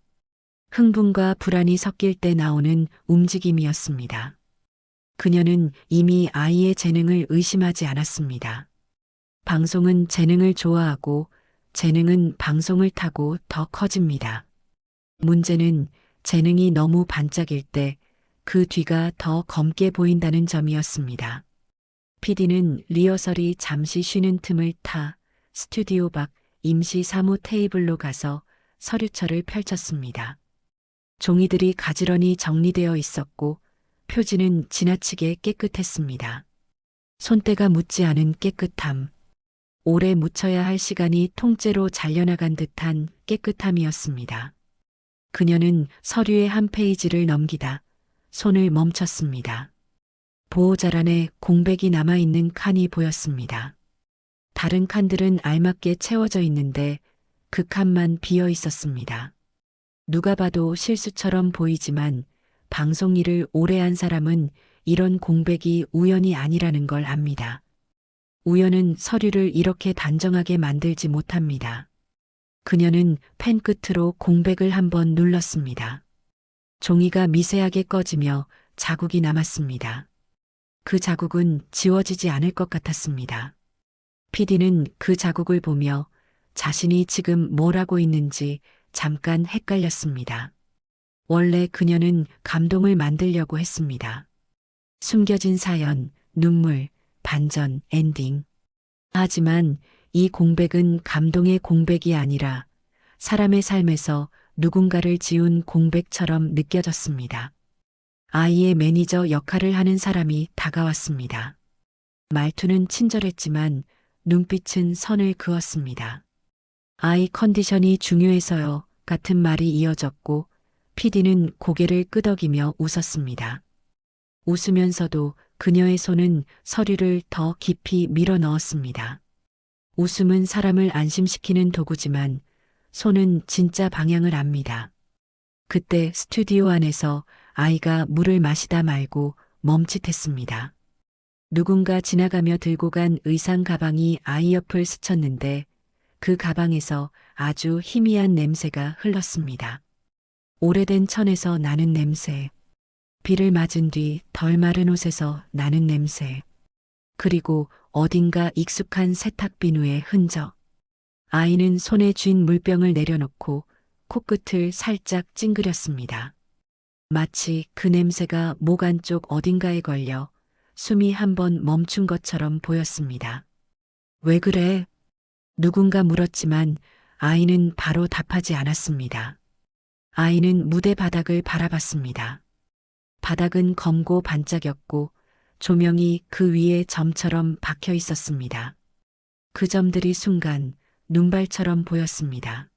흥분과 불안이 섞일 때 나오는 움직임이었습니다. 그녀는 이미 아이의 재능을 의심하지 않았습니다. 방송은 재능을 좋아하고 재능은 방송을 타고 더 커집니다. 문제는 재능이 너무 반짝일 때 그 뒤가 더 검게 보인다는 점이었습니다. PD는 리허설이 잠시 쉬는 틈을 타 스튜디오 밖 임시 사무 테이블로 가서 서류철을 펼쳤습니다. 종이들이 가지런히 정리되어 있었고 표지는 지나치게 깨끗했습니다. 손때가 묻지 않은 깨끗함, 오래 묻혀야 할 시간이 통째로 잘려나간 듯한 깨끗함이었습니다. 그녀는 서류의 한 페이지를 넘기다 손을 멈췄습니다. 보호자 안에 공백이 남아있는 칸이 보였습니다. 다른 칸들은 알맞게 채워져 있는데 그 칸만 비어 있었습니다. 누가 봐도 실수처럼 보이지만 방송 일을 오래 한 사람은 이런 공백이 우연이 아니라는 걸 압니다. 우연은 서류를 이렇게 단정하게 만들지 못합니다. 그녀는 펜 끝으로 공백을 한번 눌렀습니다. 종이가 미세하게 꺼지며 자국이 남았습니다. 그 자국은 지워지지 않을 것 같았습니다. PD는 그 자국을 보며 자신이 지금 뭘 하고 있는지 잠깐 헷갈렸습니다. 원래 그녀는 감동을 만들려고 했습니다. 숨겨진 사연, 눈물, 반전, 엔딩. 하지만 이 공백은 감동의 공백이 아니라 사람의 삶에서 누군가를 지운 공백처럼 느껴졌습니다. 아이의 매니저 역할을 하는 사람이 다가왔습니다. 말투는 친절했지만 눈빛은 선을 그었습니다. 아이 컨디션이 중요해서요. 같은 말이 이어졌고 PD는 고개를 끄덕이며 웃었습니다. 웃으면서도 그녀의 손은 서류를 더 깊이 밀어 넣었습니다. 웃음은 사람을 안심시키는 도구지만 손은 진짜 방향을 압니다. 그때 스튜디오 안에서 아이가 물을 마시다 말고 멈칫했습니다. 누군가 지나가며 들고 간 의상 가방이 아이 옆을 스쳤는데 그 가방에서 아주 희미한 냄새가 흘렀습니다. 오래된 천에서 나는 냄새, 비를 맞은 뒤 덜 마른 옷에서 나는 냄새, 그리고 어딘가 익숙한 세탁 비누의 흔적. 아이는 손에 쥔 물병을 내려놓고 코끝을 살짝 찡그렸습니다. 마치 그 냄새가 목 안쪽 어딘가에 걸려 숨이 한 번 멈춘 것처럼 보였습니다. 왜 그래? 누군가 물었지만 아이는 바로 답하지 않았습니다. 아이는 무대 바닥을 바라봤습니다. 바닥은 검고 반짝였고 조명이 그 위에 점처럼 박혀 있었습니다. 그 점들이 순간 눈발처럼 보였습니다.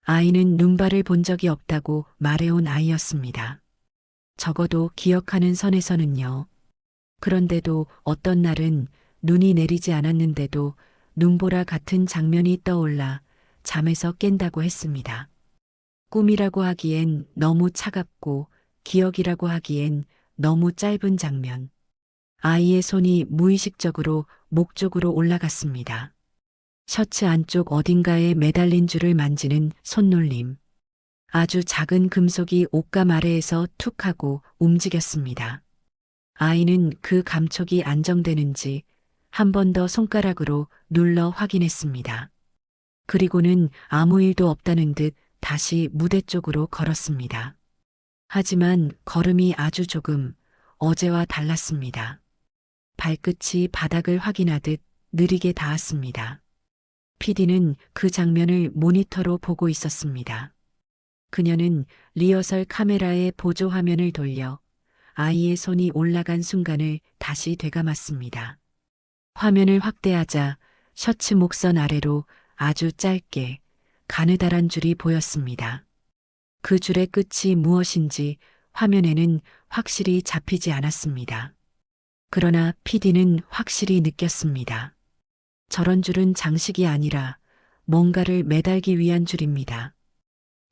아이는 눈발을 본 적이 없다고 말해온 아이였습니다. 적어도 기억하는 선에서는요. 그런데도 어떤 날은 눈이 내리지 않았는데도 눈보라 같은 장면이 떠올라 잠에서 깬다고 했습니다. 꿈이라고 하기엔 너무 차갑고 기억이라고 하기엔 너무 짧은 장면. 아이의 손이 무의식적으로 목 쪽으로 올라갔습니다. 셔츠 안쪽 어딘가에 매달린 줄을 만지는 손놀림. 아주 작은 금속이 옷감 아래에서 툭 하고 움직였습니다. 아이는 그 감촉이 안정되는지 한 번 더 손가락으로 눌러 확인했습니다. 그리고는 아무 일도 없다는 듯 다시 무대 쪽으로 걸었습니다. 하지만 걸음이 아주 조금 어제와 달랐습니다. 발끝이 바닥을 확인하듯 느리게 닿았습니다. PD는 그 장면을 모니터로 보고 있었습니다. 그녀는 리허설 카메라의 보조 화면을 돌려 아이의 손이 올라간 순간을 다시 되감았습니다. 화면을 확대하자 셔츠 목선 아래로 아주 짧게 가느다란 줄이 보였습니다. 그 줄의 끝이 무엇인지 화면에는 확실히 잡히지 않았습니다. 그러나 PD는 확실히 느꼈습니다. 저런 줄은 장식이 아니라 뭔가를 매달기 위한 줄입니다.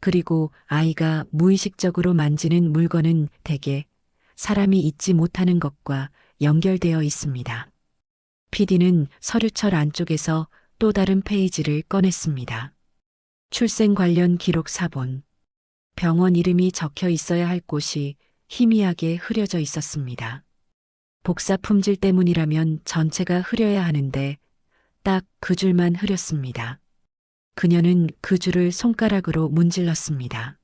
그리고 아이가 무의식적으로 만지는 물건은 대개 사람이 잊지 못하는 것과 연결되어 있습니다. PD는 서류철 안쪽에서 또 다른 페이지를 꺼냈습니다. 출생 관련 기록 사본. 병원 이름이 적혀 있어야 할 곳이 희미하게 흐려져 있었습니다. 복사 품질 때문이라면 전체가 흐려야 하는데 딱 그 줄만 흐렸습니다. 그녀는 그 줄을 손가락으로 문질렀습니다.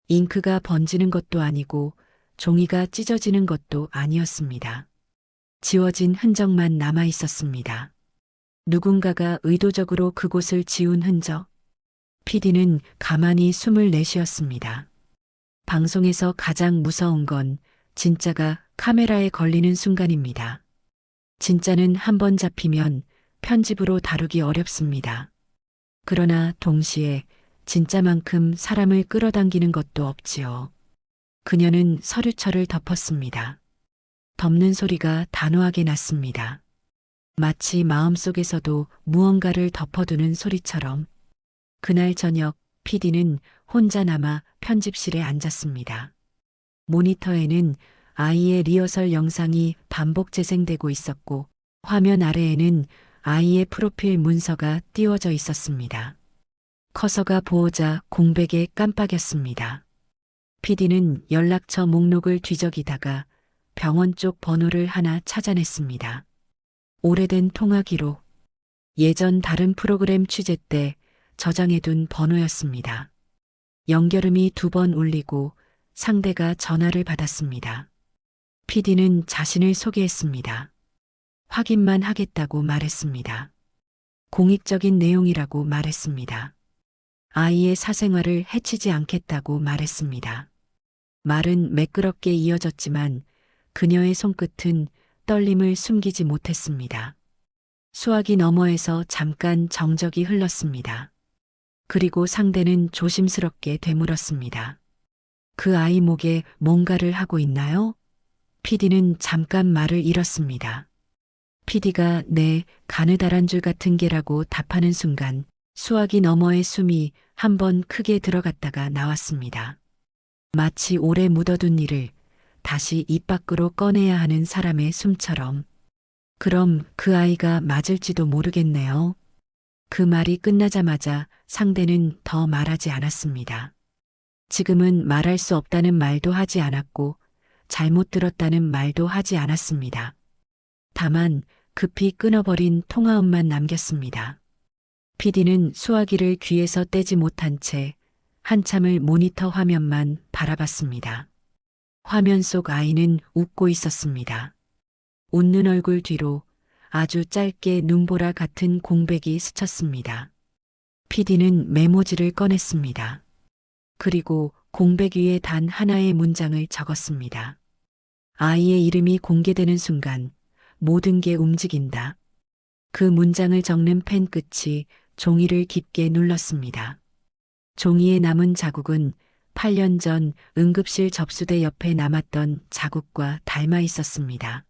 잉크가 번지는 것도 아니고 종이가 찢어지는 것도 아니었습니다. 지워진 흔적만 남아 있었습니다. 누군가가 의도적으로 그곳을 지운 흔적. PD는 가만히 숨을 내쉬었습니다. 방송에서 가장 무서운 건 진짜가 카메라에 걸리는 순간입니다. 진짜는 한 번 잡히면 편집으로 다루기 어렵습니다. 그러나 동시에 진짜만큼 사람을 끌어당기는 것도 없지요. 그녀는 서류철을 덮었습니다. 덮는 소리가 단호하게 났습니다. 마치 마음속에서도 무언가를 덮어두는 소리처럼. 그날 저녁 PD는 혼자 남아 편집실에 앉았습니다. 모니터에는 아이의 리허설 영상이 반복 재생되고 있었고 화면 아래에는 아이의 프로필 문서가 띄워져 있었습니다. 커서가 보호자 공백에 깜빡였습니다. PD는 연락처 목록을 뒤적이다가 병원 쪽 번호를 하나 찾아냈습니다. 오래된 통화 기록. 예전 다른 프로그램 취재 때 저장해둔 번호였습니다. 연결음이 2번 울리고 상대가 전화를 받았습니다. PD는 자신을 소개했습니다. 확인만 하겠다고 말했습니다. 공익적인 내용이라고 말했습니다. 아이의 사생활을 해치지 않겠다고 말했습니다. 말은 매끄럽게 이어졌지만 그녀의 손끝은 떨림을 숨기지 못했습니다. 수화기 너머에서 잠깐 정적이 흘렀습니다. 그리고 상대는 조심스럽게 되물었습니다. 그 아이 목에 뭔가를 하고 있나요? PD는 잠깐 말을 잃었습니다. PD가 네, 가느다란 줄 같은 게라고 답하는 순간 수화기 너머의 숨이 한 번 크게 들어갔다가 나왔습니다. 마치 오래 묻어둔 일을 다시 입 밖으로 꺼내야 하는 사람의 숨처럼. 그럼 그 아이가 맞을지도 모르겠네요. 그 말이 끝나자마자 상대는 더 말하지 않았습니다. 지금은 말할 수 없다는 말도 하지 않았고 잘못 들었다는 말도 하지 않았습니다. 다만 급히 끊어버린 통화음만 남겼습니다. PD는 수화기를 귀에서 떼지 못한 채 한참을 모니터 화면만 바라봤습니다. 화면 속 아이는 웃고 있었습니다. 웃는 얼굴 뒤로 아주 짧게 눈보라 같은 공백이 스쳤습니다. PD는 메모지를 꺼냈습니다. 그리고 공백 위에 단 하나의 문장을 적었습니다. 아이의 이름이 공개되는 순간 모든 게 움직인다. 그 문장을 적는 펜 끝이 종이를 깊게 눌렀습니다. 종이에 남은 자국은 8년 전 응급실 접수대 옆에 남았던 자국과 닮아 있었습니다.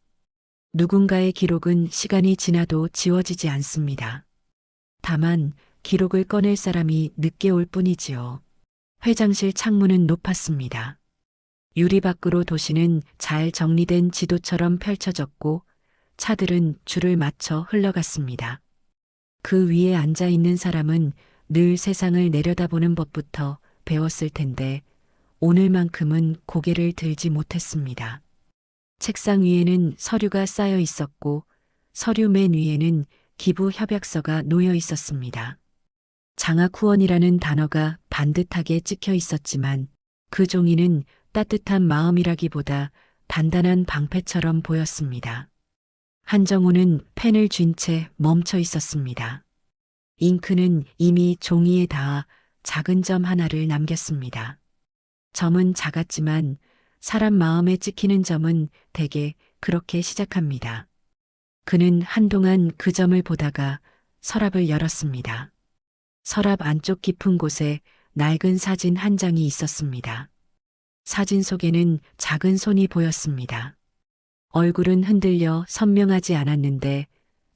누군가의 기록은 시간이 지나도 지워지지 않습니다. 다만 기록을 꺼낼 사람이 늦게 올 뿐이지요. 회장실 창문은 높았습니다. 유리 밖으로 도시는 잘 정리된 지도처럼 펼쳐졌고 차들은 줄을 맞춰 흘러갔습니다. 그 위에 앉아 있는 사람은 늘 세상을 내려다보는 법부터 배웠을 텐데 오늘만큼은 고개를 들지 못했습니다. 책상 위에는 서류가 쌓여 있었고 서류 맨 위에는 기부 협약서가 놓여 있었습니다. 장학 후원이라는 단어가 반듯하게 찍혀 있었지만 그 종이는 따뜻한 마음이라기보다 단단한 방패처럼 보였습니다. 한정우는 펜을 쥔 채 멈춰 있었습니다. 잉크는 이미 종이에 닿아 작은 점 하나를 남겼습니다. 점은 작았지만 사람 마음에 찍히는 점은 대개 그렇게 시작합니다. 그는 한동안 그 점을 보다가 서랍을 열었습니다. 서랍 안쪽 깊은 곳에 낡은 사진 한 장이 있었습니다. 사진 속에는 작은 손이 보였습니다. 얼굴은 흔들려 선명하지 않았는데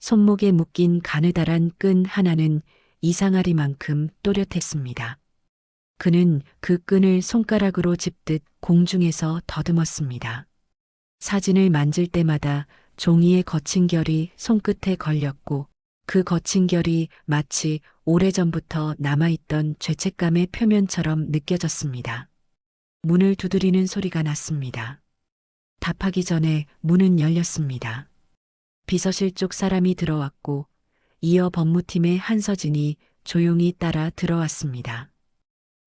손목에 묶인 가느다란 끈 하나는 이상하리만큼 또렷했습니다. 그는 그 끈을 손가락으로 짚듯 공중에서 더듬었습니다. 사진을 만질 때마다 종이의 거친 결이 손끝에 걸렸고 그 거친 결이 마치 오래전부터 남아있던 죄책감의 표면처럼 느껴졌습니다. 문을 두드리는 소리가 났습니다. 답하기 전에 문은 열렸습니다. 비서실 쪽 사람이 들어왔고 이어 법무팀의 한서진이 조용히 따라 들어왔습니다.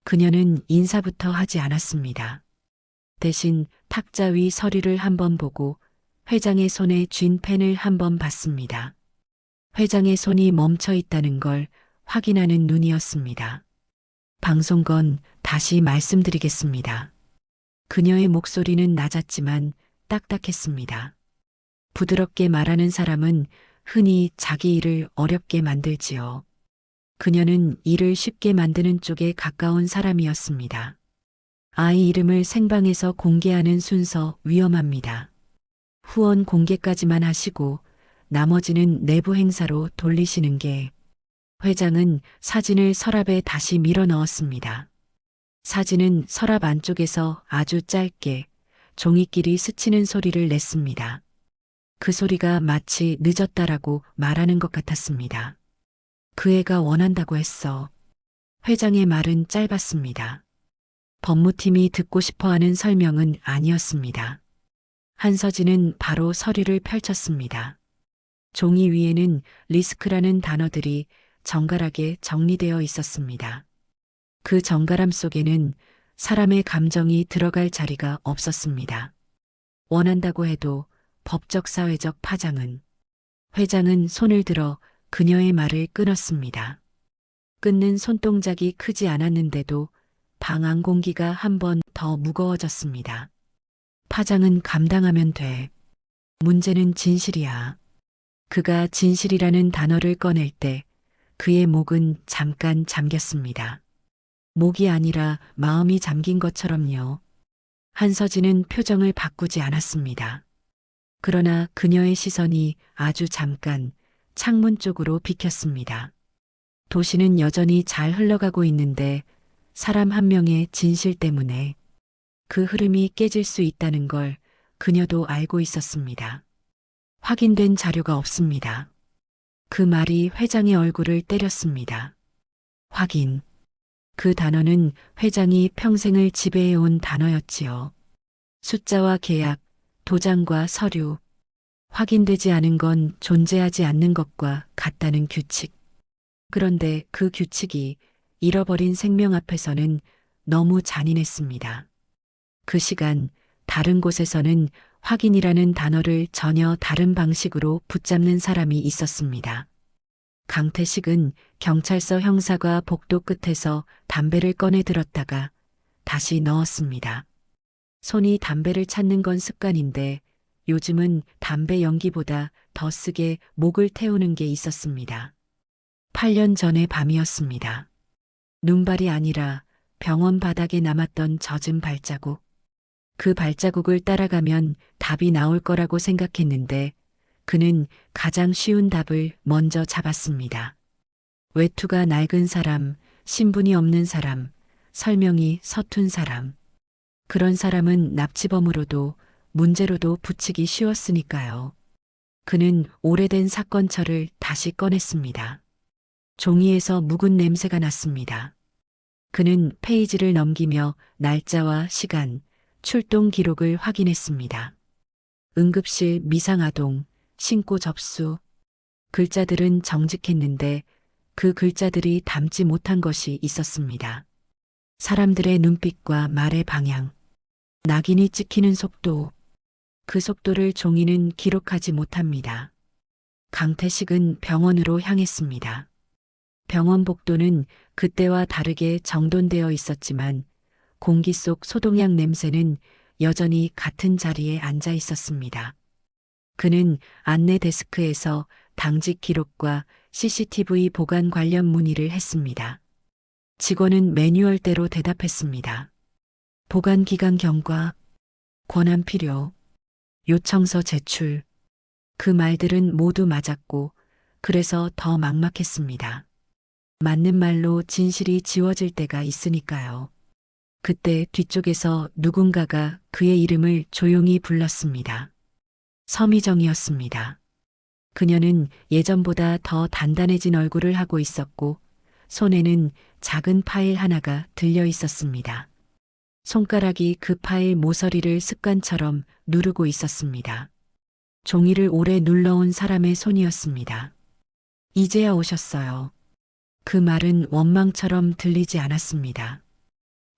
그녀는 인사부터 하지 않았습니다. 대신 탁자 위 서류를 한번 보고 회장의 손에 쥔 펜을 한번 봤습니다. 회장의 손이 멈춰 있다는 걸 확인하는 눈이었습니다. 방송건 다시 말씀드리겠습니다. 그녀의 목소리는 낮았지만 딱딱했습니다. 부드럽게 말하는 사람은 흔히 자기 일을 어렵게 만들지요. 그녀는 일을 쉽게 만드는 쪽에 가까운 사람이었습니다. 아이 이름을 생방에서 공개하는 순서 위험합니다. 후원 공개까지만 하시고 나머지는 내부 행사로 돌리시는 게. 회장은 사진을 서랍에 다시 밀어 넣었습니다. 사진은 서랍 안쪽에서 아주 짧게 종이끼리 스치는 소리를 냈습니다. 그 소리가 마치 늦었다라고 말하는 것 같았습니다. 그 애가 원한다고 했어. 회장의 말은 짧았습니다. 법무팀이 듣고 싶어하는 설명은 아니었습니다. 한서진은 바로 서류를 펼쳤습니다. 종이 위에는 리스크라는 단어들이 정갈하게 정리되어 있었습니다. 그 정갈함 속에는 사람의 감정이 들어갈 자리가 없었습니다. 원한다고 해도 법적 사회적 파장은 회장은 손을 들어 그녀의 말을 끊었습니다. 끊는 손동작이 크지 않았는데도 방 안 공기가 한 번 더 무거워졌습니다. 파장은 감당하면 돼. 문제는 진실이야. 그가 진실이라는 단어를 꺼낼 때 그의 목은 잠깐 잠겼습니다. 목이 아니라 마음이 잠긴 것처럼요. 한서진은 표정을 바꾸지 않았습니다. 그러나 그녀의 시선이 아주 잠깐 창문 쪽으로 비켰습니다. 도시는 여전히 잘 흘러가고 있는데 사람 한 명의 진실 때문에 그 흐름이 깨질 수 있다는 걸 그녀도 알고 있었습니다. 확인된 자료가 없습니다. 그 말이 회장의 얼굴을 때렸습니다. 확인. 그 단어는 회장이 평생을 지배해온 단어였지요. 숫자와 계약, 도장과 서류, 확인되지 않은 건 존재하지 않는 것과 같다는 규칙. 그런데 그 규칙이 잃어버린 생명 앞에서는 너무 잔인했습니다. 그 시간 다른 곳에서는 확인이라는 단어를 전혀 다른 방식으로 붙잡는 사람이 있었습니다. 강태식은 경찰서 형사과 복도 끝에서 담배를 꺼내 들었다가 다시 넣었습니다. 손이 담배를 찾는 건 습관인데 요즘은 담배 연기보다 더 쓰게 목을 태우는 게 있었습니다. 8년 전의 밤이었습니다. 눈발이 아니라 병원 바닥에 남았던 젖은 발자국. 그 발자국을 따라가면 답이 나올 거라고 생각했는데 그는 가장 쉬운 답을 먼저 잡았습니다. 외투가 낡은 사람, 신분이 없는 사람, 설명이 서툰 사람. 그런 사람은 납치범으로도 문제로도 붙이기 쉬웠으니까요. 그는 오래된 사건철을 다시 꺼냈습니다. 종이에서 묵은 냄새가 났습니다. 그는 페이지를 넘기며 날짜와 시간, 출동 기록을 확인했습니다. 응급실 미상아동, 신고 접수. 글자들은 정직했는데 그 글자들이 담지 못한 것이 있었습니다. 사람들의 눈빛과 말의 방향, 낙인이 찍히는 속도. 그 속도를 종이는 기록하지 못합니다. 강태식은 병원으로 향했습니다. 병원 복도는 그때와 다르게 정돈되어 있었지만 공기 속 소독약 냄새는 여전히 같은 자리에 앉아 있었습니다. 그는 안내 데스크에서 당직 기록과 CCTV 보관 관련 문의를 했습니다. 직원은 매뉴얼대로 대답했습니다. 보관 기간 경과, 권한 필요, 요청서 제출. 그 말들은 모두 맞았고 그래서 더 막막했습니다. 맞는 말로 진실이 지워질 때가 있으니까요. 그때 뒤쪽에서 누군가가 그의 이름을 조용히 불렀습니다. 서미정이었습니다. 그녀는 예전보다 더 단단해진 얼굴을 하고 있었고 손에는 작은 파일 하나가 들려 있었습니다. 손가락이 그 파일 모서리를 습관처럼 누르고 있었습니다. 종이를 오래 눌러온 사람의 손이었습니다. 이제야 오셨어요. 그 말은 원망처럼 들리지 않았습니다.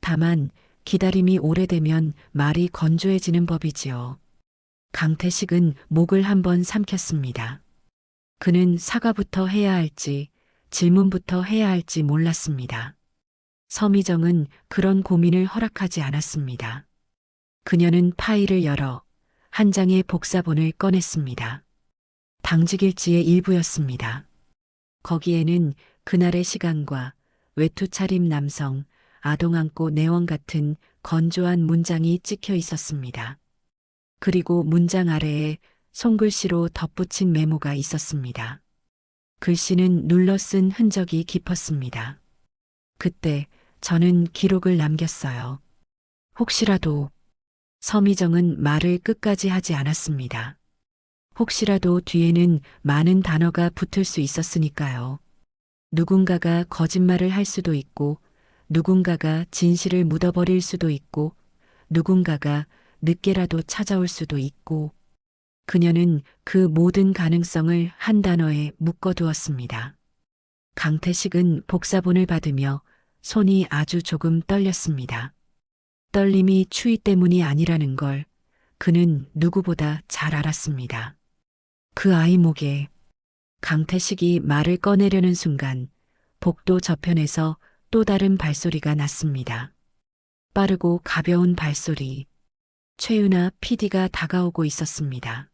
다만 기다림이 오래되면 말이 건조해지는 법이지요. 강태식은 목을 한번 삼켰습니다. 그는 사과부터 해야 할지 질문부터 해야 할지 몰랐습니다. 서미정은 그런 고민을 허락하지 않았습니다. 그녀는 파일을 열어 한 장의 복사본을 꺼냈습니다. 당직일지의 일부였습니다. 거기에는 그날의 시간과 외투 차림 남성, 아동 안고 내원 같은 건조한 문장이 찍혀 있었습니다. 그리고 문장 아래에 손글씨로 덧붙인 메모가 있었습니다. 글씨는 눌러 쓴 흔적이 깊었습니다. 그때 저는 기록을 남겼어요. 혹시라도. 서미정은 말을 끝까지 하지 않았습니다. 혹시라도 뒤에는 많은 단어가 붙을 수 있었으니까요. 누군가가 거짓말을 할 수도 있고, 누군가가 진실을 묻어버릴 수도 있고, 누군가가 늦게라도 찾아올 수도 있고, 그녀는 그 모든 가능성을 한 단어에 묶어두었습니다. 강태식은 복사본을 받으며 손이 아주 조금 떨렸습니다. 떨림이 추위 때문이 아니라는 걸 그는 누구보다 잘 알았습니다. 그 아이 목에 강태식이 말을 꺼내려는 순간 복도 저편에서 또 다른 발소리가 났습니다. 빠르고 가벼운 발소리. 최윤아 PD가 다가오고 있었습니다.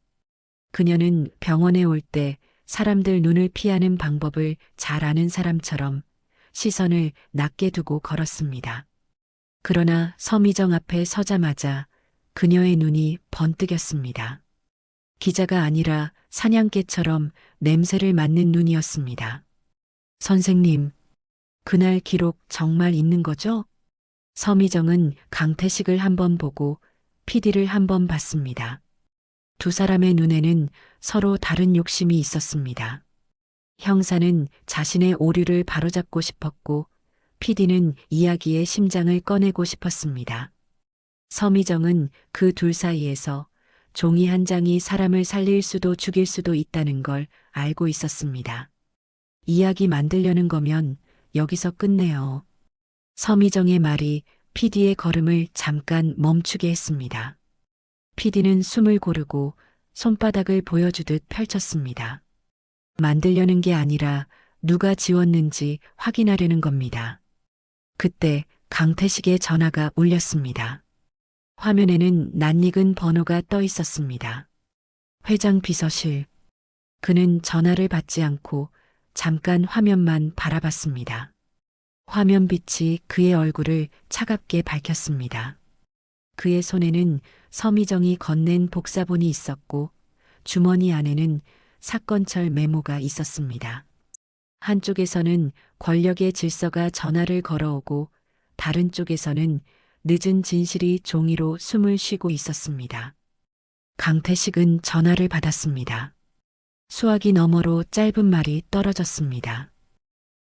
그녀는 병원에 올 때 사람들 눈을 피하는 방법을 잘 아는 사람처럼 시선을 낮게 두고 걸었습니다. 그러나 서미정 앞에 서자마자 그녀의 눈이 번뜩였습니다. 기자가 아니라 사냥개처럼 냄새를 맡는 눈이었습니다. 선생님, 그날 기록 정말 있는 거죠? 서미정은 강태식을 한번 보고 PD를 한번 봤습니다. 두 사람의 눈에는 서로 다른 욕심이 있었습니다. 형사는 자신의 오류를 바로잡고 싶었고 PD는 이야기의 심장을 꺼내고 싶었습니다. 서미정은 그 둘 사이에서 종이 한 장이 사람을 살릴 수도 죽일 수도 있다는 걸 알고 있었습니다. 이야기 만들려는 거면 여기서 끝내요. 서미정의 말이 PD의 걸음을 잠깐 멈추게 했습니다. PD는 숨을 고르고 손바닥을 보여주듯 펼쳤습니다. 만들려는 게 아니라 누가 지웠는지 확인하려는 겁니다. 그때 강태식의 전화가 울렸습니다. 화면에는 낯익은 번호가 떠 있었습니다. 회장 비서실. 그는 전화를 받지 않고 잠깐 화면만 바라봤습니다. 화면빛이 그의 얼굴을 차갑게 밝혔습니다. 그의 손에는 서미정이 건넨 복사본이 있었고 주머니 안에는 사건철 메모가 있었습니다. 한쪽에서는 권력의 질서가 전화를 걸어오고 다른 쪽에서는 늦은 진실이 종이로 숨을 쉬고 있었습니다. 강태식은 전화를 받았습니다. 수화기 너머로 짧은 말이 떨어졌습니다.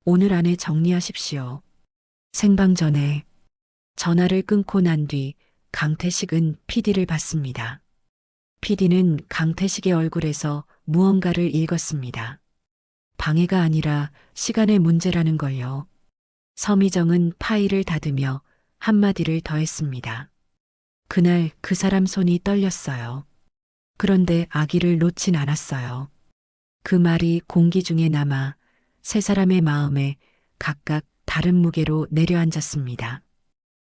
오늘 안에 정리하십시오. 생방 전에. 전화를 끊고 난 뒤 강태식은 PD를 봤습니다. PD는 강태식의 얼굴에서 무언가를 읽었습니다. 방해가 아니라 시간의 문제라는 걸요. 서미정은 파일을 닫으며 한마디를 더했습니다. 그날 그 사람 손이 떨렸어요. 그런데 아기를 놓진 않았어요. 그 말이 공기 중에 남아 세 사람의 마음에 각각 다른 무게로 내려앉았습니다.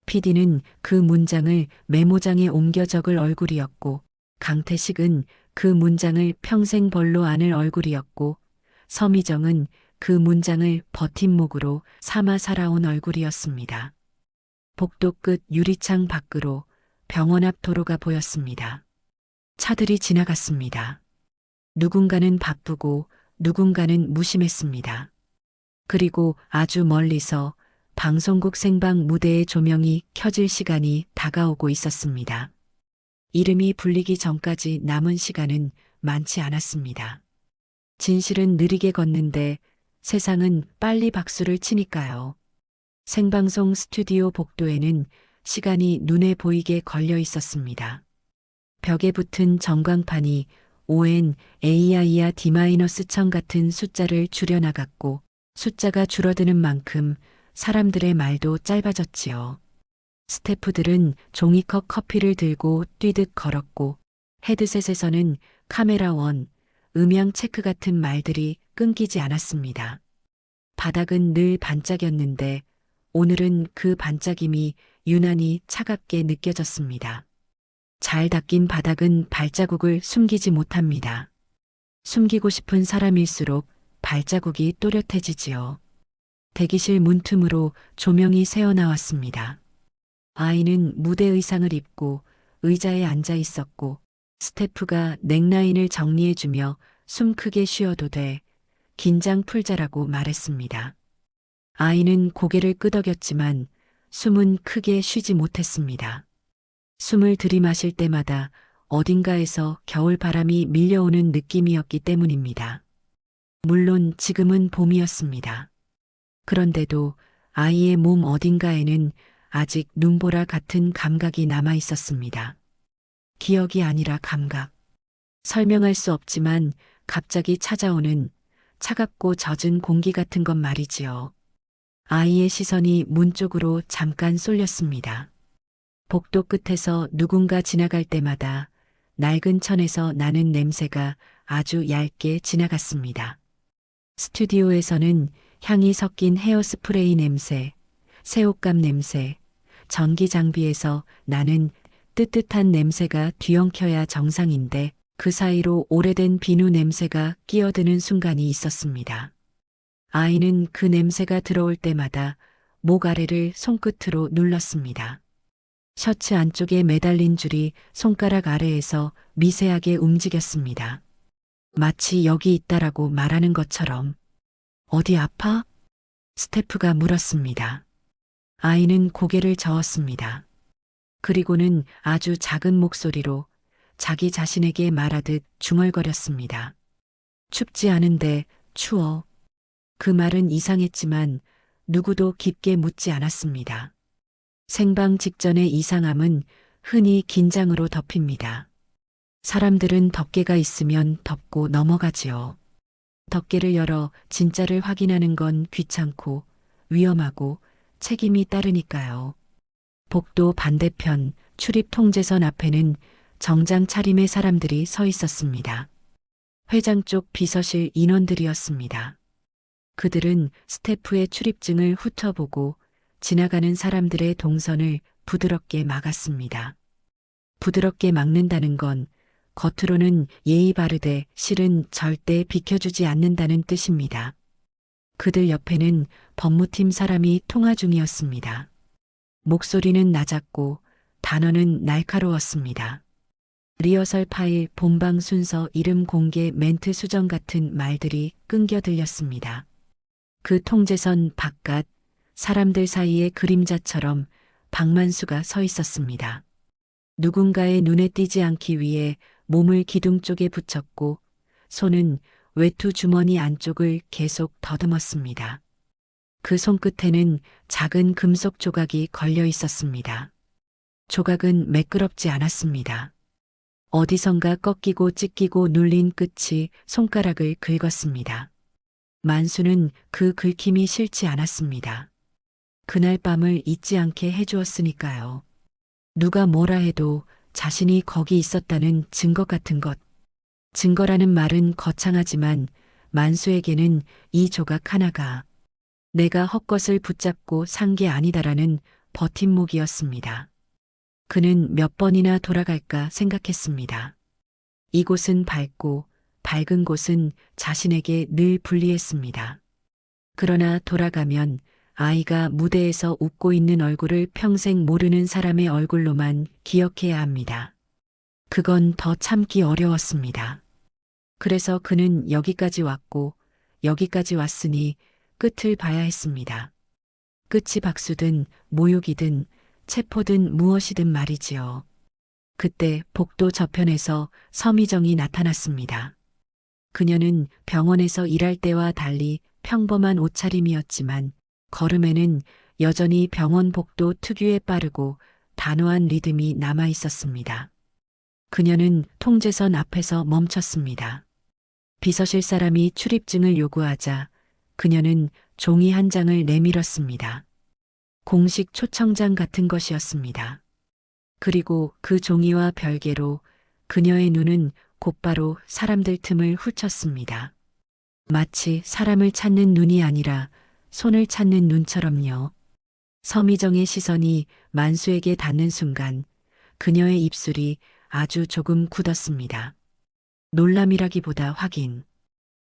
PD는 그 문장을 메모장에 옮겨 적을 얼굴이었고 강태식은 그 문장을 평생 벌로 안을 얼굴이었고 서미정은 그 문장을 버팀목으로 삼아 살아온 얼굴이었습니다. 복도 끝 유리창 밖으로 병원 앞 도로가 보였습니다. 차들이 지나갔습니다. 누군가는 바쁘고 누군가는 무심했습니다. 그리고 아주 멀리서 방송국 생방 무대의 조명이 켜질 시간이 다가오고 있었습니다. 이름이 불리기 전까지 남은 시간은 많지 않았습니다. 진실은 느리게 걷는데 세상은 빨리 박수를 치니까요. 생방송 스튜디오 복도에는 시간이 눈에 보이게 걸려 있었습니다. 벽에 붙은 전광판이 ON, AI야 D-천 같은 숫자를 줄여나갔고 숫자가 줄어드는 만큼 사람들의 말도 짧아졌지요. 스태프들은 종이컵 커피를 들고 뛰듯 걸었고 헤드셋에서는 카메라 원, 음향 체크 같은 말들이 끊기지 않았습니다. 바닥은 늘 반짝였는데 오늘은 그 반짝임이 유난히 차갑게 느껴졌습니다. 잘 닦인 바닥은 발자국을 숨기지 못합니다. 숨기고 싶은 사람일수록 발자국이 또렷해지지요. 대기실 문틈으로 조명이 새어나왔습니다. 아이는 무대 의상을 입고 의자에 앉아 있었고 스태프가 넥라인을 정리해주며 숨 크게 쉬어도 돼. 긴장 풀자라고 말했습니다. 아이는 고개를 끄덕였지만 숨은 크게 쉬지 못했습니다. 숨을 들이마실 때마다 어딘가에서 겨울 바람이 밀려오는 느낌이었기 때문입니다. 물론 지금은 봄이었습니다. 그런데도 아이의 몸 어딘가에는 아직 눈보라 같은 감각이 남아 있었습니다. 기억이 아니라 감각. 설명할 수 없지만 갑자기 찾아오는 차갑고 젖은 공기 같은 것 말이지요. 아이의 시선이 문 쪽으로 잠깐 쏠렸습니다. 복도 끝에서 누군가 지나갈 때마다 낡은 천에서 나는 냄새가 아주 얇게 지나갔습니다. 스튜디오에서는 향이 섞인 헤어스프레이 냄새, 새옷감 냄새, 전기 장비에서 나는 뜨뜻한 냄새가 뒤엉켜야 정상인데 그 사이로 오래된 비누 냄새가 끼어드는 순간이 있었습니다. 아이는 그 냄새가 들어올 때마다 목 아래를 손끝으로 눌렀습니다. 셔츠 안쪽에 매달린 줄이 손가락 아래에서 미세하게 움직였습니다. 마치 여기 있다라고 말하는 것처럼. 어디 아파? 스태프가 물었습니다. 아이는 고개를 저었습니다. 그리고는 아주 작은 목소리로 자기 자신에게 말하듯 중얼거렸습니다. 춥지 않은데 추워. 그 말은 이상했지만 누구도 깊게 묻지 않았습니다. 생방 직전의 이상함은 흔히 긴장으로 덮입니다. 사람들은 덮개가 있으면 덮고 넘어가지요. 덮개를 열어 진짜를 확인하는 건 귀찮고 위험하고 책임이 따르니까요. 복도 반대편 출입 통제선 앞에는 정장 차림의 사람들이 서 있었습니다. 회장 쪽 비서실 인원들이었습니다. 그들은 스태프의 출입증을 훑어보고 지나가는 사람들의 동선을 부드럽게 막았습니다. 부드럽게 막는다는 건 겉으로는 예의 바르되 실은 절대 비켜주지 않는다는 뜻입니다. 그들 옆에는 법무팀 사람이 통화 중이었습니다. 목소리는 낮았고 단어는 날카로웠습니다. 리허설 파일, 본방 순서, 이름 공개, 멘트 수정 같은 말들이 끊겨 들렸습니다. 그 통제선 바깥 사람들 사이의 그림자처럼 박만수가 서 있었습니다. 누군가의 눈에 띄지 않기 위해 몸을 기둥 쪽에 붙였고 손은 외투 주머니 안쪽을 계속 더듬었습니다. 그 손끝에는 작은 금속 조각이 걸려 있었습니다. 조각은 매끄럽지 않았습니다. 어디선가 꺾이고 찢기고 눌린 끝이 손가락을 긁었습니다. 만수는 그 긁힘이 싫지 않았습니다. 그날 밤을 잊지 않게 해주었으니까요. 누가 뭐라 해도 자신이 거기 있었다는 증거 같은 것. 증거라는 말은 거창하지만 만수에게는 이 조각 하나가 내가 헛것을 붙잡고 산 게 아니다라는 버팀목이었습니다. 그는 몇 번이나 돌아갈까 생각했습니다. 이곳은 밝고 밝은 곳은 자신에게 늘 불리했습니다. 그러나 돌아가면 아이가 무대에서 웃고 있는 얼굴을 평생 모르는 사람의 얼굴로만 기억해야 합니다. 그건 더 참기 어려웠습니다. 그래서 그는 여기까지 왔고 여기까지 왔으니 끝을 봐야 했습니다. 끝이 박수든 모욕이든 체포든 무엇이든 말이지요. 그때 복도 저편에서 서미정이 나타났습니다. 그녀는 병원에서 일할 때와 달리 평범한 옷차림이었지만 걸음에는 여전히 병원 복도 특유의 빠르고 단호한 리듬이 남아 있었습니다. 그녀는 통제선 앞에서 멈췄습니다. 비서실 사람이 출입증을 요구하자 그녀는 종이 한 장을 내밀었습니다. 공식 초청장 같은 것이었습니다. 그리고 그 종이와 별개로 그녀의 눈은 곧바로 사람들 틈을 훑쳤습니다. 마치 사람을 찾는 눈이 아니라 손을 찾는 눈처럼요. 서미정의 시선이 만수에게 닿는 순간 그녀의 입술이 아주 조금 굳었습니다. 놀람이라기보다 확인.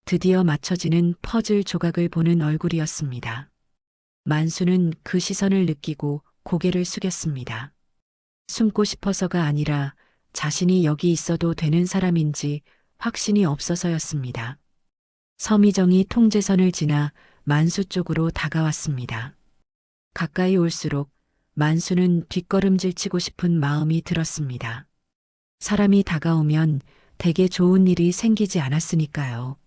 드디어 맞춰지는 퍼즐 조각을 보는 얼굴이었습니다. 만수는 그 시선을 느끼고 고개를 숙였습니다. 숨고 싶어서가 아니라 자신이 여기 있어도 되는 사람인지 확신이 없어서였습니다. 서미정이 통제선을 지나 만수 쪽으로 다가왔습니다. 가까이 올수록 만수는 뒷걸음질 치고 싶은 마음이 들었습니다. 사람이 다가오면 대개 좋은 일이 생기지 않았으니까요.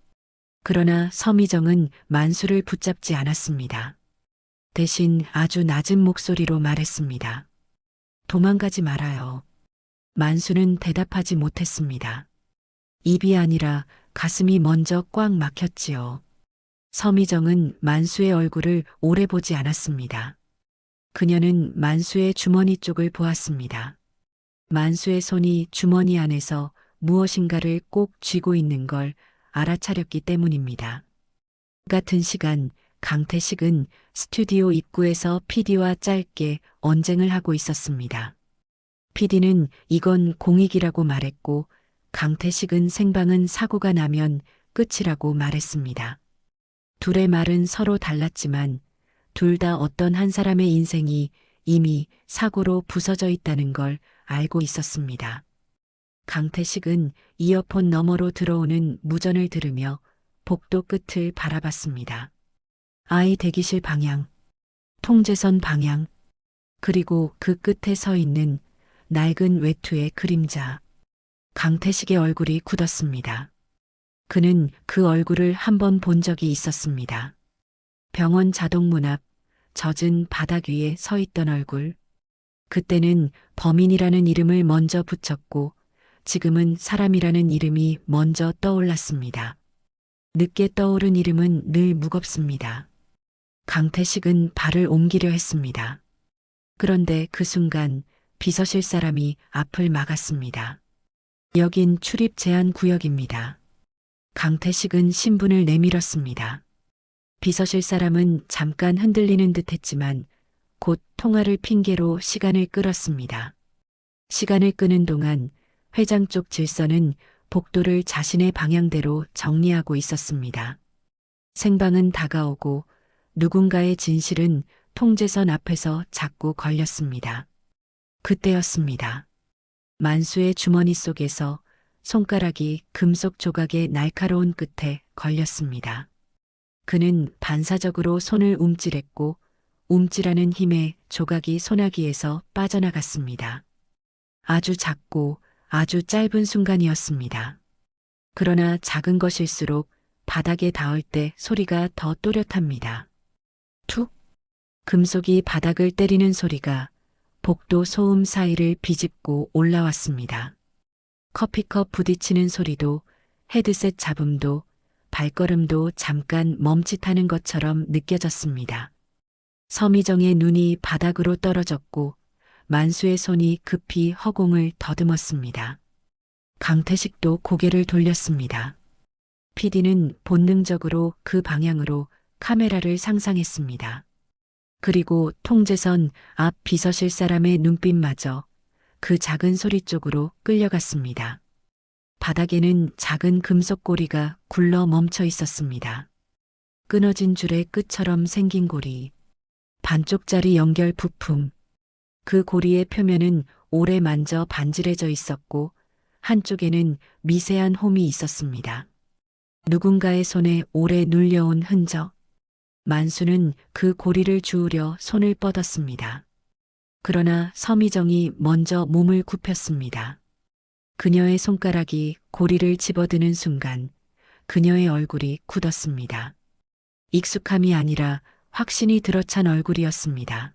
그러나 서미정은 만수를 붙잡지 않았습니다. 대신 아주 낮은 목소리로 말했습니다. 도망가지 말아요. 만수는 대답하지 못했습니다. 입이 아니라 가슴이 먼저 꽉 막혔지요. 서미정은 만수의 얼굴을 오래 보지 않았습니다. 그녀는 만수의 주머니 쪽을 보았습니다. 만수의 손이 주머니 안에서 무엇인가를 꼭 쥐고 있는 걸 알아차렸기 때문입니다. 같은 시간 강태식은 스튜디오 입구에서 PD와 짧게 언쟁을 하고 있었습니다. PD는 이건 공익이라고 말했고 강태식은 생방은 사고가 나면 끝이라고 말했습니다. 둘의 말은 서로 달랐지만 둘 다 어떤 한 사람의 인생이 이미 사고로 부서져 있다는 걸 알고 있었습니다. 강태식은 이어폰 너머로 들어오는 무전을 들으며 복도 끝을 바라봤습니다. 아이 대기실 방향, 통제선 방향, 그리고 그 끝에 서 있는 낡은 외투의 그림자. 강태식의 얼굴이 굳었습니다. 그는 그 얼굴을 한 번 본 적이 있었습니다. 병원 자동문 앞 젖은 바닥 위에 서 있던 얼굴. 그때는 범인이라는 이름을 먼저 붙였고 지금은 사람이라는 이름이 먼저 떠올랐습니다. 늦게 떠오른 이름은 늘 무겁습니다. 강태식은 발을 옮기려 했습니다. 그런데 그 순간 비서실 사람이 앞을 막았습니다. 여긴 출입 제한 구역입니다. 강태식은 신분을 내밀었습니다. 비서실 사람은 잠깐 흔들리는 듯 했지만 곧 통화를 핑계로 시간을 끌었습니다. 시간을 끄는 동안 회장 쪽 질서는 복도를 자신의 방향대로 정리하고 있었습니다. 생방은 다가오고 누군가의 진실은 통제선 앞에서 자꾸 걸렸습니다. 그때였습니다. 만수의 주머니 속에서 손가락이 금속 조각의 날카로운 끝에 걸렸습니다. 그는 반사적으로 손을 움찔했고 움찔하는 힘에 조각이 소나기에서 빠져나갔습니다. 아주 작고 아주 짧은 순간이었습니다. 그러나 작은 것일수록 바닥에 닿을 때 소리가 더 또렷합니다. 툭! 금속이 바닥을 때리는 소리가 복도 소음 사이를 비집고 올라왔습니다. 커피컵 부딪히는 소리도 헤드셋 잡음도 발걸음도 잠깐 멈칫하는 것처럼 느껴졌습니다. 서미정의 눈이 바닥으로 떨어졌고 만수의 손이 급히 허공을 더듬었습니다. 강태식도 고개를 돌렸습니다. PD는 본능적으로 그 방향으로 카메라를 상상했습니다. 그리고 통제선 앞 비서실 사람의 눈빛마저 그 작은 소리 쪽으로 끌려갔습니다. 바닥에는 작은 금속 고리가 굴러 멈춰 있었습니다. 끊어진 줄의 끝처럼 생긴 고리, 반쪽짜리 연결 부품. 그 고리의 표면은 오래 만져 반질해져 있었고 한쪽에는 미세한 홈이 있었습니다. 누군가의 손에 오래 눌려온 흔적. 만수는 그 고리를 주우려 손을 뻗었습니다. 그러나 서미정이 먼저 몸을 굽혔습니다. 그녀의 손가락이 고리를 집어드는 순간 그녀의 얼굴이 굳었습니다. 익숙함이 아니라 확신이 들어찬 얼굴이었습니다.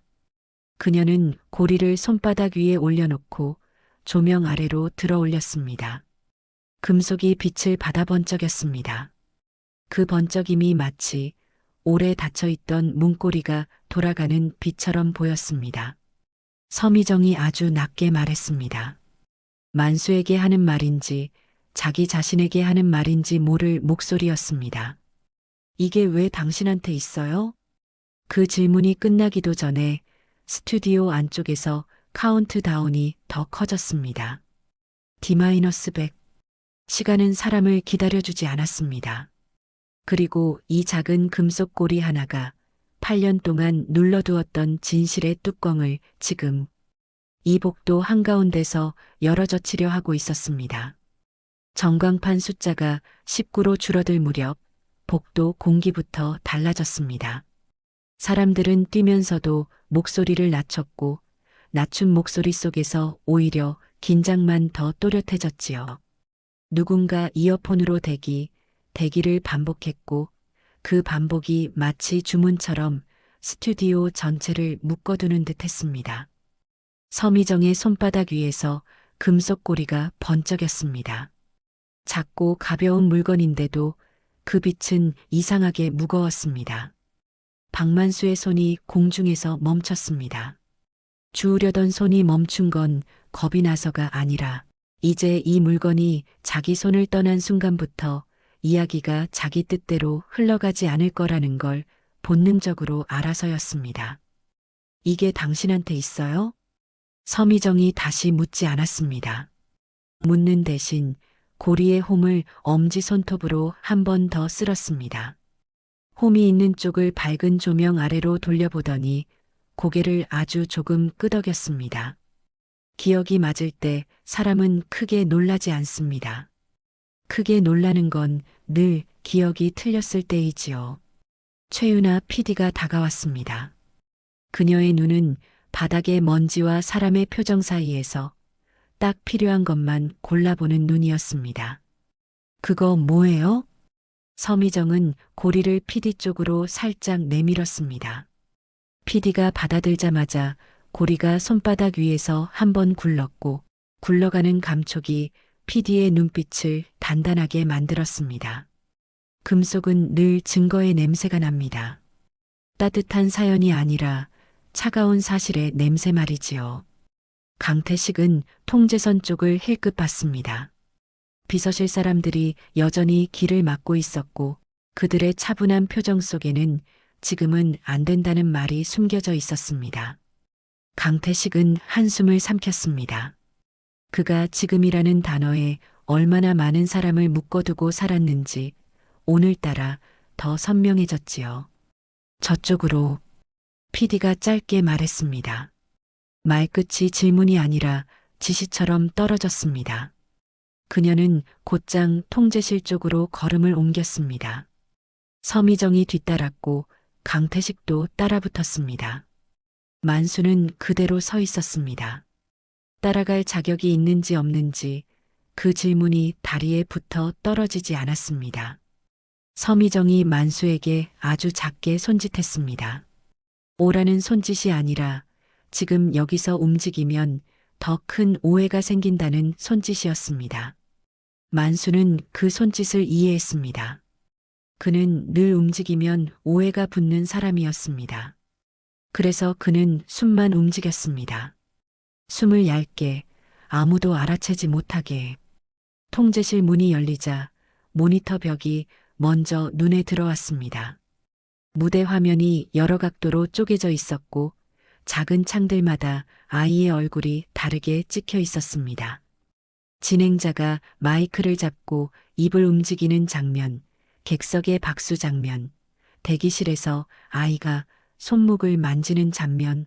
그녀는 고리를 손바닥 위에 올려놓고 조명 아래로 들어 올렸습니다. 금속이 빛을 받아 번쩍였습니다. 그 번쩍임이 마치 오래 닫혀있던 문고리가 돌아가는 빛처럼 보였습니다. 서미정이 아주 낮게 말했습니다. 만수에게 하는 말인지 자기 자신에게 하는 말인지 모를 목소리였습니다. 이게 왜 당신한테 있어요? 그 질문이 끝나기도 전에 스튜디오 안쪽에서 카운트다운이 더 커졌습니다. D-100. 시간은 사람을 기다려주지 않았습니다. 그리고 이 작은 금속 고리 하나가 8년 동안 눌러두었던 진실의 뚜껑을 지금 이 복도 한가운데서 열어젖히려 하고 있었습니다. 전광판 숫자가 19로 줄어들 무렵 복도 공기부터 달라졌습니다. 사람들은 뛰면서도 목소리를 낮췄고 낮춘 목소리 속에서 오히려 긴장만 더 또렷해졌지요. 누군가 이어폰으로 대기를 반복했고 그 반복이 마치 주문처럼 스튜디오 전체를 묶어두는 듯 했습니다. 서미정의 손바닥 위에서 금속 고리가 번쩍였습니다. 작고 가벼운 물건인데도 그 빛은 이상하게 무거웠습니다. 박만수의 손이 공중에서 멈췄습니다. 주우려던 손이 멈춘 건 겁이 나서가 아니라 이제 이 물건이 자기 손을 떠난 순간부터 이야기가 자기 뜻대로 흘러가지 않을 거라는 걸 본능적으로 알아서였습니다. 이게 당신한테 있어요? 서미정이 다시 묻지 않았습니다. 묻는 대신 고리의 홈을 엄지 손톱으로 한 번 더 쓸었습니다. 홈이 있는 쪽을 밝은 조명 아래로 돌려보더니 고개를 아주 조금 끄덕였습니다. 기억이 맞을 때 사람은 크게 놀라지 않습니다. 크게 놀라는 건 늘 기억이 틀렸을 때이지요. 최윤아 PD가 다가왔습니다. 그녀의 눈은 바닥의 먼지와 사람의 표정 사이에서 딱 필요한 것만 골라보는 눈이었습니다. 그거 뭐예요? 서미정은 고리를 PD 쪽으로 살짝 내밀었습니다. PD가 받아들자마자 고리가 손바닥 위에서 한번 굴렀고 굴러가는 감촉이 PD의 눈빛을 단단하게 만들었습니다. 금속은 늘 증거의 냄새가 납니다. 따뜻한 사연이 아니라 차가운 사실의 냄새 말이지요. 강태식은 통제선 쪽을 힐끗 봤습니다. 비서실 사람들이 여전히 길을 막고 있었고 그들의 차분한 표정 속에는 지금은 안 된다는 말이 숨겨져 있었습니다. 강태식은 한숨을 삼켰습니다. 그가 지금이라는 단어에 얼마나 많은 사람을 묶어두고 살았는지 오늘따라 더 선명해졌지요. 저쪽으로 PD가 짧게 말했습니다. 말끝이 질문이 아니라 지시처럼 떨어졌습니다. 그녀는 곧장 통제실 쪽으로 걸음을 옮겼습니다. 서미정이 뒤따랐고 강태식도 따라붙었습니다. 만수는 그대로 서 있었습니다. 따라갈 자격이 있는지 없는지 그 질문이 다리에 붙어 떨어지지 않았습니다. 서미정이 만수에게 아주 작게 손짓했습니다. 오라는 손짓이 아니라 지금 여기서 움직이면 더 큰 오해가 생긴다는 손짓이었습니다. 만수는 그 손짓을 이해했습니다. 그는 늘 움직이면 오해가 붙는 사람이었습니다. 그래서 그는 숨만 움직였습니다. 숨을 얇게 아무도 알아채지 못하게. 통제실 문이 열리자 모니터 벽이 먼저 눈에 들어왔습니다. 무대 화면이 여러 각도로 쪼개져 있었고 작은 창들마다 아이의 얼굴이 다르게 찍혀 있었습니다. 진행자가 마이크를 잡고 입을 움직이는 장면, 객석의 박수 장면, 대기실에서 아이가 손목을 만지는 장면.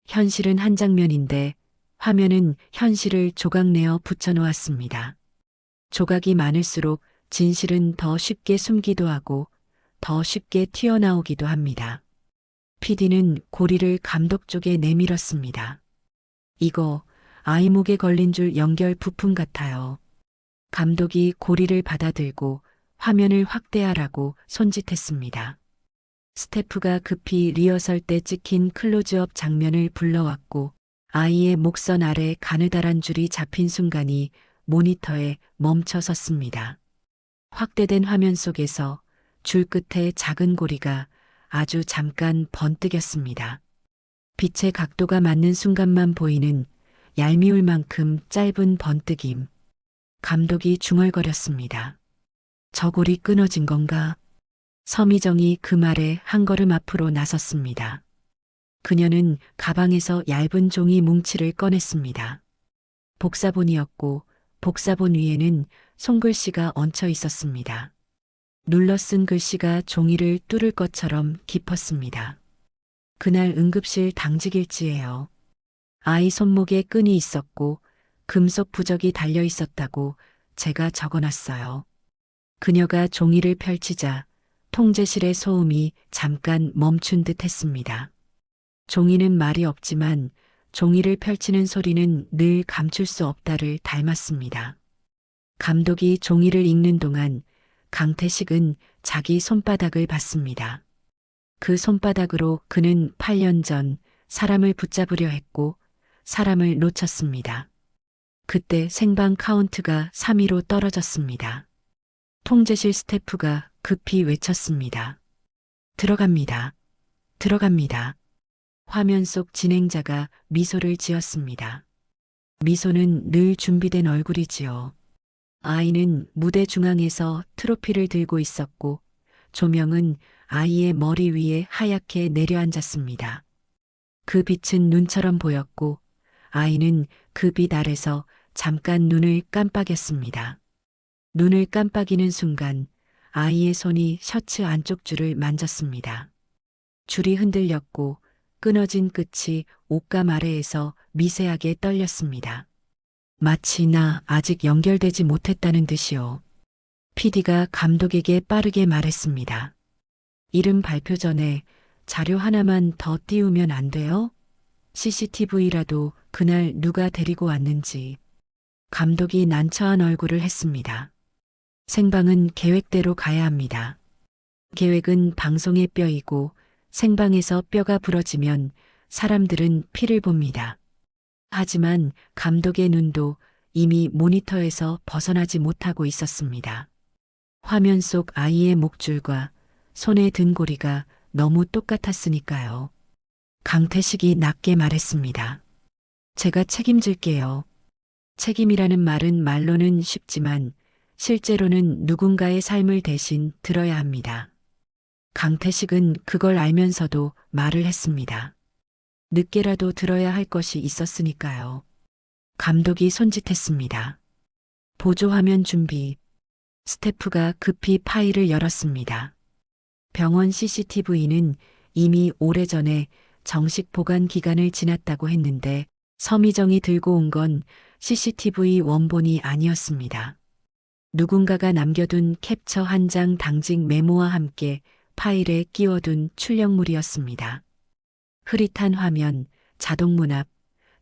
현실은 한 장면인데 화면은 현실을 조각내어 붙여놓았습니다. 조각이 많을수록 진실은 더 쉽게 숨기도 하고 더 쉽게 튀어나오기도 합니다. PD는 고리를 감독 쪽에 내밀었습니다. 이거 아이 목에 걸린 줄 연결 부품 같아요. 감독이 고리를 받아들고 화면을 확대하라고 손짓했습니다. 스태프가 급히 리허설 때 찍힌 클로즈업 장면을 불러왔고 아이의 목선 아래 가느다란 줄이 잡힌 순간이 모니터에 멈춰 섰습니다. 확대된 화면 속에서 줄 끝에 작은 고리가 아주 잠깐 번뜩였습니다. 빛의 각도가 맞는 순간만 보이는 얄미울 만큼 짧은 번뜩임. 감독이 중얼거렸습니다. 저 고리 끊어진 건가? 서미정이 그 말에 한 걸음 앞으로 나섰습니다. 그녀는 가방에서 얇은 종이 뭉치를 꺼냈습니다. 복사본이었고 복사본 위에는 손글씨가 얹혀 있었습니다. 눌러 쓴 글씨가 종이를 뚫을 것처럼 깊었습니다. 그날 응급실 당직일지예요. 아이 손목에 끈이 있었고 금속 부적이 달려 있었다고 제가 적어놨어요. 그녀가 종이를 펼치자 통제실의 소음이 잠깐 멈춘 듯 했습니다. 종이는 말이 없지만 종이를 펼치는 소리는 늘 감출 수 없다를 닮았습니다. 감독이 종이를 읽는 동안 강태식은 자기 손바닥을 봤습니다. 그 손바닥으로 그는 8년 전 사람을 붙잡으려 했고 사람을 놓쳤습니다. 그때 생방 카운트가 3위로 떨어졌습니다. 통제실 스태프가 급히 외쳤습니다. 들어갑니다. 들어갑니다. 화면 속 진행자가 미소를 지었습니다. 미소는 늘 준비된 얼굴이지요. 아이는 무대 중앙에서 트로피를 들고 있었고 조명은 아이의 머리 위에 하얗게 내려앉았습니다. 그 빛은 눈처럼 보였고 아이는 그 빛 아래서 잠깐 눈을 깜빡였습니다. 눈을 깜빡이는 순간 아이의 손이 셔츠 안쪽 줄을 만졌습니다. 줄이 흔들렸고 끊어진 끝이 옷감 아래에서 미세하게 떨렸습니다. 마치 나 아직 연결되지 못했다는 듯이요. PD가 감독에게 빠르게 말했습니다. 이름 발표 전에 자료 하나만 더 띄우면 안 돼요? CCTV라도 그날 누가 데리고 왔는지. 감독이 난처한 얼굴을 했습니다. 생방은 계획대로 가야 합니다. 계획은 방송의 뼈이고 생방에서 뼈가 부러지면 사람들은 피를 봅니다. 하지만 감독의 눈도 이미 모니터에서 벗어나지 못하고 있었습니다. 화면 속 아이의 목줄과 손의 등고리가 너무 똑같았으니까요. 강태식이 낮게 말했습니다. 제가 책임질게요. 책임이라는 말은 말로는 쉽지만 실제로는 누군가의 삶을 대신 들어야 합니다. 강태식은 그걸 알면서도 말을 했습니다. 늦게라도 들어야 할 것이 있었으니까요. 감독이 손짓했습니다. 보조화면 준비. 스태프가 급히 파일을 열었습니다. 병원 CCTV는 이미 오래전에 정식 보관 기간을 지났다고 했는데 서미정이 들고 온 건 CCTV 원본이 아니었습니다. 누군가가 남겨둔 캡처 한 장 당직 메모와 함께 파일에 끼워둔 출력물이었습니다. 흐릿한 화면, 자동문 앞,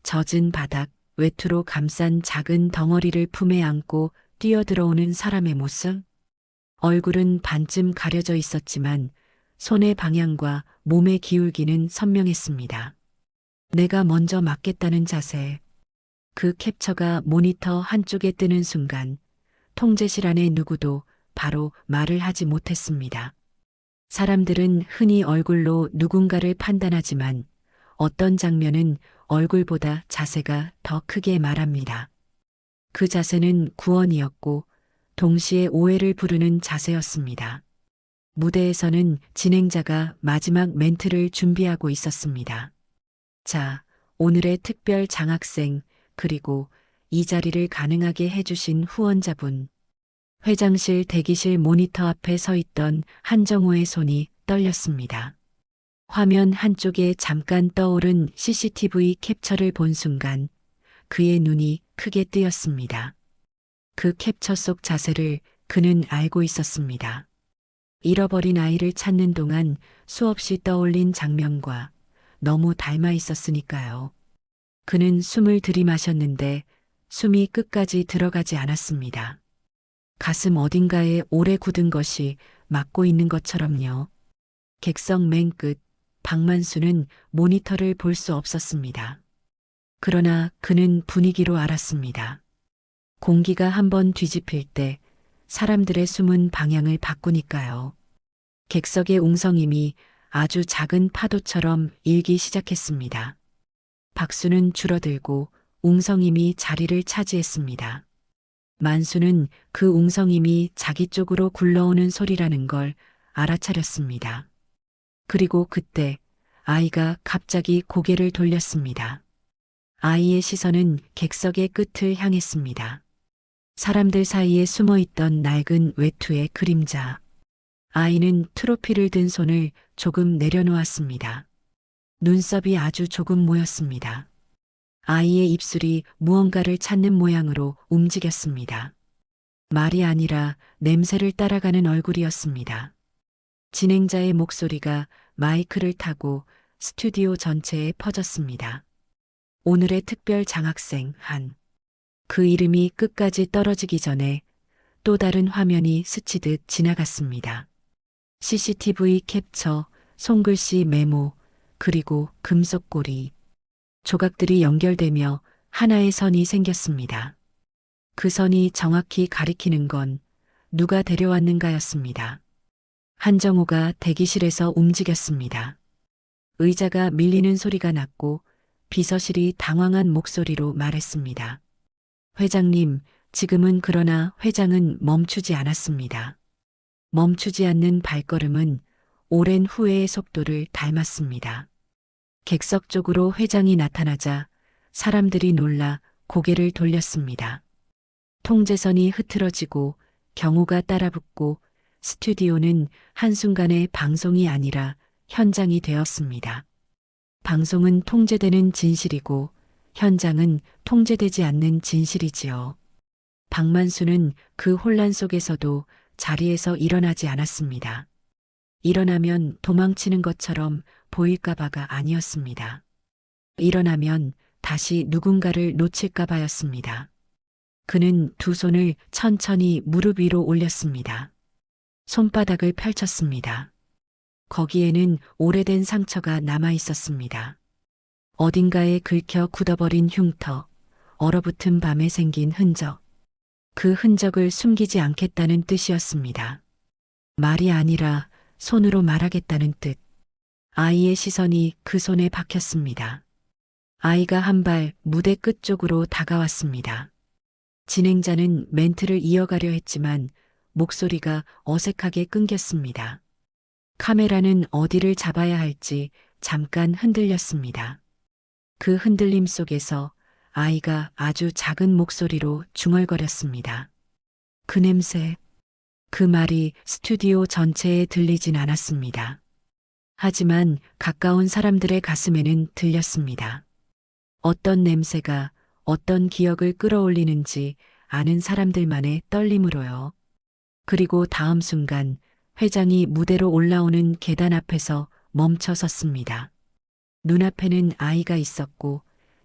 젖은 바닥, 외투로 감싼 작은 덩어리를 품에 안고 뛰어들어오는 사람의 모습. 얼굴은 반쯤 가려져 있었지만 손의 방향과 몸의 기울기는 선명했습니다. 내가 먼저 맞겠다는 자세. 그 캡처가 모니터 한쪽에 뜨는 순간 통제실 안의 누구도 바로 말을 하지 못했습니다. 사람들은 흔히 얼굴로 누군가를 판단하지만 어떤 장면은 얼굴보다 자세가 더 크게 말합니다. 그 자세는 구원이었고 동시에 오해를 부르는 자세였습니다. 무대에서는 진행자가 마지막 멘트를 준비하고 있었습니다. 자, 오늘의 특별 장학생 그리고 이 자리를 가능하게 해주신 후원자분. 회장실 대기실 모니터 앞에 서 있던 한정호의 손이 떨렸습니다. 화면 한쪽에 잠깐 떠오른 CCTV 캡처를 본 순간 그의 눈이 크게 뜨였습니다. 그 캡처 속 자세를 그는 알고 있었습니다. 잃어버린 아이를 찾는 동안 수없이 떠올린 장면과 너무 닮아 있었으니까요. 그는 숨을 들이마셨는데 숨이 끝까지 들어가지 않았습니다. 가슴 어딘가에 오래 굳은 것이 막고 있는 것처럼요. 객석 맨 끝, 박만수는 모니터를 볼 수 없었습니다. 그러나 그는 분위기로 알았습니다. 공기가 한번 뒤집힐 때 사람들의 숨은 방향을 바꾸니까요. 객석의 웅성임이 아주 작은 파도처럼 일기 시작했습니다. 박수는 줄어들고 웅성임이 자리를 차지했습니다. 만수는 그 웅성임이 자기 쪽으로 굴러오는 소리라는 걸 알아차렸습니다. 그리고 그때 아이가 갑자기 고개를 돌렸습니다. 아이의 시선은 객석의 끝을 향했습니다. 사람들 사이에 숨어있던 낡은 외투의 그림자. 아이는 트로피를 든 손을 조금 내려놓았습니다. 눈썹이 아주 조금 모였습니다. 아이의 입술이 무언가를 찾는 모양으로 움직였습니다. 말이 아니라 냄새를 따라가는 얼굴이었습니다. 진행자의 목소리가 마이크를 타고 스튜디오 전체에 퍼졌습니다. 오늘의 특별 장학생 한. 그 이름이 끝까지 떨어지기 전에 또 다른 화면이 스치듯 지나갔습니다. CCTV 캡처, 손글씨 메모, 그리고 금속고리. 조각들이 연결되며 하나의 선이 생겼습니다. 그 선이 정확히 가리키는 건 누가 데려왔는가였습니다. 한정호가 대기실에서 움직였습니다. 의자가 밀리는 소리가 났고 비서실이 당황한 목소리로 말했습니다. 회장님, 지금은 그러나 회장은 멈추지 않았습니다. 멈추지 않는 발걸음은 오랜 후회의 속도를 닮았습니다. 객석 쪽으로 회장이 나타나자 사람들이 놀라 고개를 돌렸습니다. 통제선이 흐트러지고 경호가 따라붙고 스튜디오는 한순간에 방송이 아니라 현장이 되었습니다. 방송은 통제되는 진실이고 현장은 통제되지 않는 진실이지요. 박만수는 그 혼란 속에서도 자리에서 일어나지 않았습니다. 일어나면 도망치는 것처럼 보일까봐가 아니었습니다. 일어나면 다시 누군가를 놓칠까봐였습니다. 그는 두 손을 천천히 무릎 위로 올렸습니다. 손바닥을 펼쳤습니다. 거기에는 오래된 상처가 남아 있었습니다. 어딘가에 긁혀 굳어버린 흉터, 얼어붙은 밤에 생긴 흔적. 그 흔적을 숨기지 않겠다는 뜻이었습니다. 말이 아니라 손으로 말하겠다는 뜻. 아이의 시선이 그 손에 박혔습니다. 아이가 한 발 무대 끝쪽으로 다가왔습니다. 진행자는 멘트를 이어가려 했지만 목소리가 어색하게 끊겼습니다. 카메라는 어디를 잡아야 할지 잠깐 흔들렸습니다. 그 흔들림 속에서 아이가 아주 작은 목소리로 중얼거렸습니다. 그 냄새. 그 말이 스튜디오 전체에 들리진 않았습니다. 하지만 가까운 사람들의 가슴에는 들렸습니다. 어떤 냄새가 어떤 기억을 끌어올리는지 아는 사람들만의 떨림으로요. 그리고 다음 순간 회장이 무대로 올라오는 계단 앞에서 멈춰 섰습니다. 눈앞에는 아이가 있었고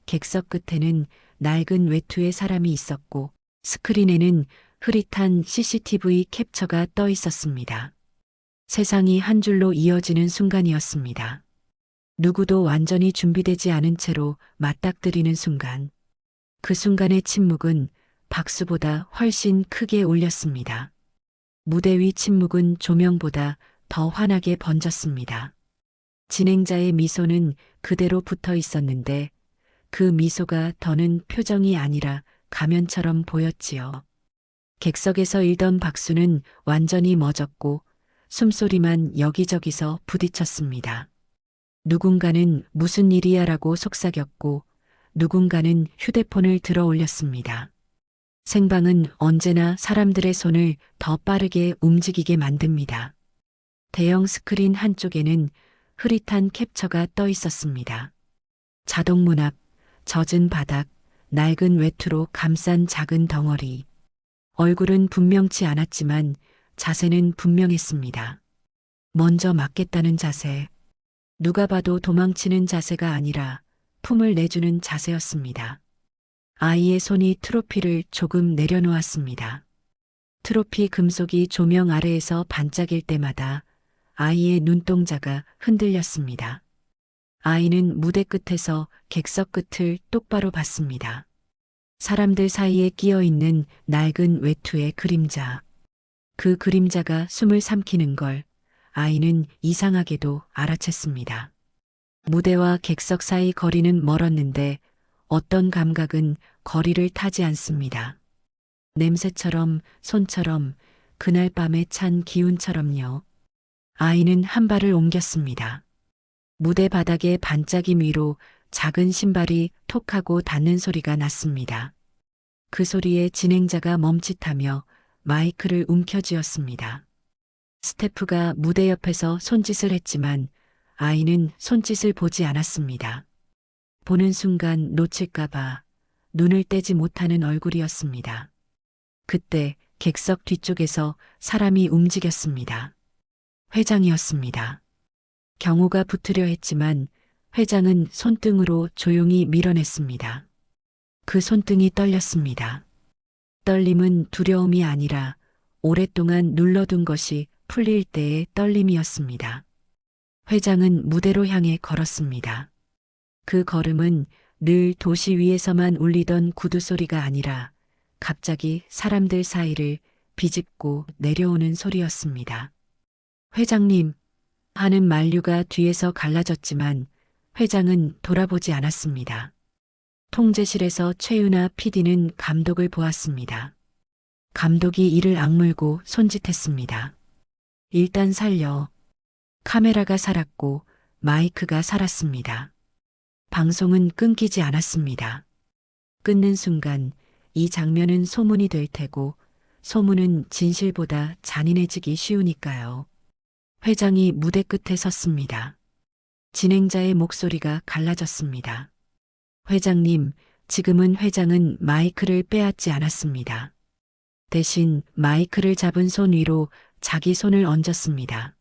객석 끝에는 낡은 외투의 사람이 있었고 스크린에는 흐릿한 CCTV 캡처가 떠 있었습니다. 세상이 한 줄로 이어지는 순간이었습니다. 누구도 완전히 준비되지 않은 채로 맞닥뜨리는 순간. 그 순간의 침묵은 박수보다 훨씬 크게 울렸습니다. 무대 위 침묵은 조명보다 더 환하게 번졌습니다. 진행자의 미소는 그대로 붙어 있었는데 그 미소가 더는 표정이 아니라 가면처럼 보였지요. 객석에서 일던 박수는 완전히 멎었고 숨소리만 여기저기서 부딪혔습니다. 누군가는 무슨 일이야라고 속삭였고 누군가는 휴대폰을 들어 올렸습니다. 생방은 언제나 사람들의 손을 더 빠르게 움직이게 만듭니다. 대형 스크린 한쪽에는 흐릿한 캡처가 떠 있었습니다. 자동문 앞, 젖은 바닥, 낡은 외투로 감싼 작은 덩어리. 얼굴은 분명치 않았지만 자세는 분명했습니다. 먼저 맞겠다는 자세. 누가 봐도 도망치는 자세가 아니라 품을 내주는 자세였습니다. 아이의 손이 트로피를 조금 내려놓았습니다. 트로피 금속이 조명 아래에서 반짝일 때마다 아이의 눈동자가 흔들렸습니다. 아이는 무대 끝에서 객석 끝을 똑바로 봤습니다. 사람들 사이에 끼어 있는 낡은 외투의 그림자. 그 그림자가 숨을 삼키는 걸 아이는 이상하게도 알아챘습니다. 무대와 객석 사이 거리는 멀었는데 어떤 감각은 거리를 타지 않습니다. 냄새처럼, 손처럼, 그날 밤에 찬 기운처럼요. 아이는 한 발을 옮겼습니다. 무대 바닥의 반짝임 위로 작은 신발이 톡하고 닿는 소리가 났습니다. 그 소리에 진행자가 멈칫하며 마이크를 움켜쥐었습니다. 스태프가 무대 옆에서 손짓을 했지만 아이는 손짓을 보지 않았습니다. 보는 순간 놓칠까봐 눈을 떼지 못하는 얼굴이었습니다. 그때 객석 뒤쪽에서 사람이 움직였습니다. 회장이었습니다. 경호가 붙으려 했지만 회장은 손등으로 조용히 밀어냈습니다. 그 손등이 떨렸습니다. 떨림은 두려움이 아니라 오랫동안 눌러둔 것이 풀릴 때의 떨림이었습니다. 회장은 무대로 향해 걸었습니다. 그 걸음은 늘 도시 위에서만 울리던 구두 소리가 아니라 갑자기 사람들 사이를 비집고 내려오는 소리였습니다. 회장님, 하는 만류가 뒤에서 갈라졌지만 회장은 돌아보지 않았습니다. 통제실에서 최윤아 PD는 감독을 보았습니다. 감독이 이를 악물고 손짓했습니다. 일단 살려. 카메라가 살았고 마이크가 살았습니다. 방송은 끊기지 않았습니다. 끊는 순간 이 장면은 소문이 될 테고 소문은 진실보다 잔인해지기 쉬우니까요. 회장이 무대 끝에 섰습니다. 진행자의 목소리가 갈라졌습니다. 회장님, 지금은 회장은 마이크를 빼앗지 않았습니다. 대신 마이크를 잡은 손 위로 자기 손을 얹었습니다.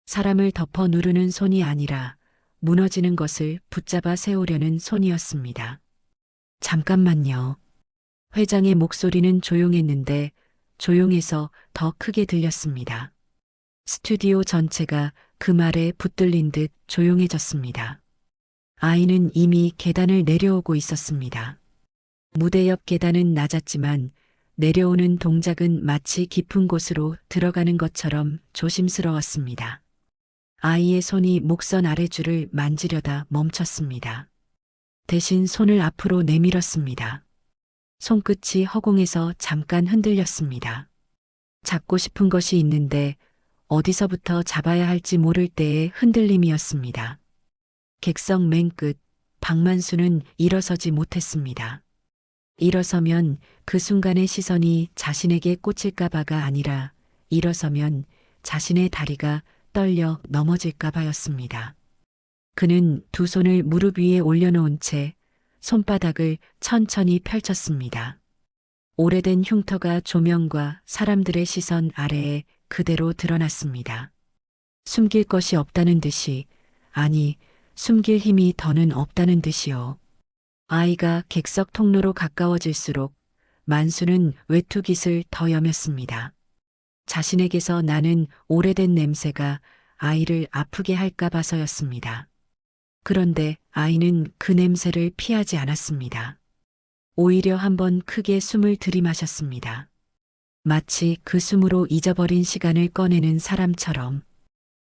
사람을 덮어 누르는 손이 아니라 무너지는 것을 붙잡아 세우려는 손이었습니다. 잠깐만요. 회장의 목소리는 조용했는데 조용해서 더 크게 들렸습니다. 스튜디오 전체가 그 말에 붙들린 듯 조용해졌습니다. 아이는 이미 계단을 내려오고 있었습니다. 무대 옆 계단은 낮았지만 내려오는 동작은 마치 깊은 곳으로 들어가는 것처럼 조심스러웠습니다. 아이의 손이 목선 아래줄을 만지려다 멈췄습니다. 대신 손을 앞으로 내밀었습니다. 손끝이 허공에서 잠깐 흔들렸습니다. 잡고 싶은 것이 있는데 어디서부터 잡아야 할지 모를 때의 흔들림이었습니다. 객석 맨 끝, 박만수는 일어서지 못했습니다. 일어서면 그 순간의 시선이 자신에게 꽂힐까봐가 아니라 일어서면 자신의 다리가 떨려 넘어질까봐였습니다. 그는 두 손을 무릎 위에 올려놓은 채 손바닥을 천천히 펼쳤습니다. 오래된 흉터가 조명과 사람들의 시선 아래에 그대로 드러났습니다. 숨길 것이 없다는 듯이, 아니, 숨길 힘이 더는 없다는 듯이요. 아이가 객석 통로로 가까워질수록 만수는 외투깃을 더 여몄습니다. 자신에게서 나는 오래된 냄새가 아이를 아프게 할까 봐서였습니다. 그런데 아이는 그 냄새를 피하지 않았습니다. 오히려 한번 크게 숨을 들이마셨습니다. 마치 그 숨으로 잊어버린 시간을 꺼내는 사람처럼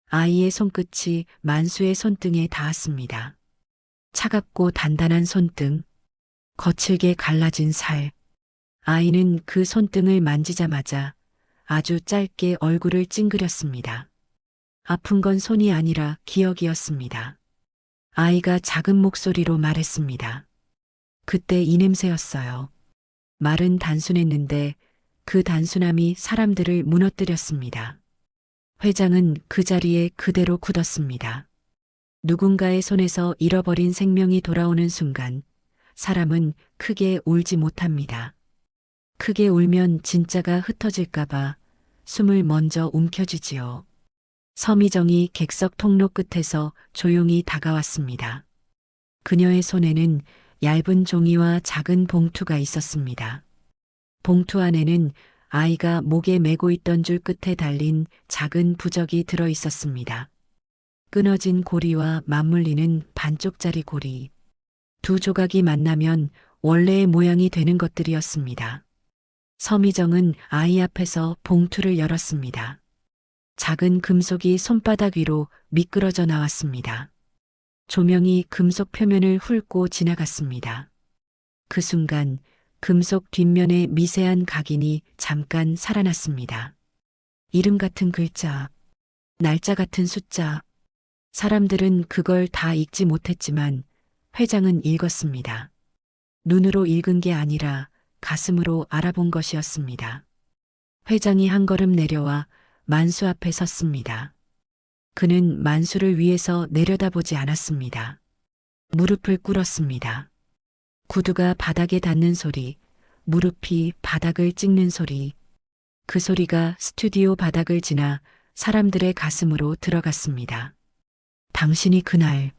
아이의 손끝이 만수의 손등에 닿았습니다. 차갑고 단단한 손등, 거칠게 갈라진 살. 아이는 그 손등을 만지자마자 아주 짧게 얼굴을 찡그렸습니다. 아픈 건 손이 아니라 기억이었습니다. 아이가 작은 목소리로 말했습니다. 그때 이 냄새였어요. 말은 단순했는데 그 단순함이 사람들을 무너뜨렸습니다. 회장은 그 자리에 그대로 굳었습니다. 누군가의 손에서 잃어버린 생명이 돌아오는 순간 사람은 크게 울지 못합니다. 크게 울면 진짜가 흩어질까봐 숨을 먼저 움켜쥐지요. 서미정이 객석 통로 끝에서 조용히 다가왔습니다. 그녀의 손에는 얇은 종이와 작은 봉투가 있었습니다. 봉투 안에는 아이가 목에 메고 있던 줄 끝에 달린 작은 부적이 들어 있었습니다. 끊어진 고리와 맞물리는 반쪽짜리 고리. 두 조각이 만나면 원래의 모양이 되는 것들이었습니다. 서미정은 아이 앞에서 봉투를 열었습니다. 작은 금속이 손바닥 위로 미끄러져 나왔습니다. 조명이 금속 표면을 훑고 지나갔습니다. 그 순간 금속 뒷면의 미세한 각인이 잠깐 살아났습니다. 이름 같은 글자, 날짜 같은 숫자. 사람들은 그걸 다 읽지 못했지만 회장은 읽었습니다. 눈으로 읽은 게 아니라 가슴으로 알아본 것이었습니다. 회장이 한 걸음 내려와 만수 앞에 섰습니다. 그는 만수를 위해서 내려다보지 않았습니다. 무릎을 꿇었습니다. 구두가 바닥에 닿는 소리, 무릎이 바닥을 찍는 소리. 그 소리가 스튜디오 바닥을 지나 사람들의 가슴으로 들어갔습니다. 당신이 그날,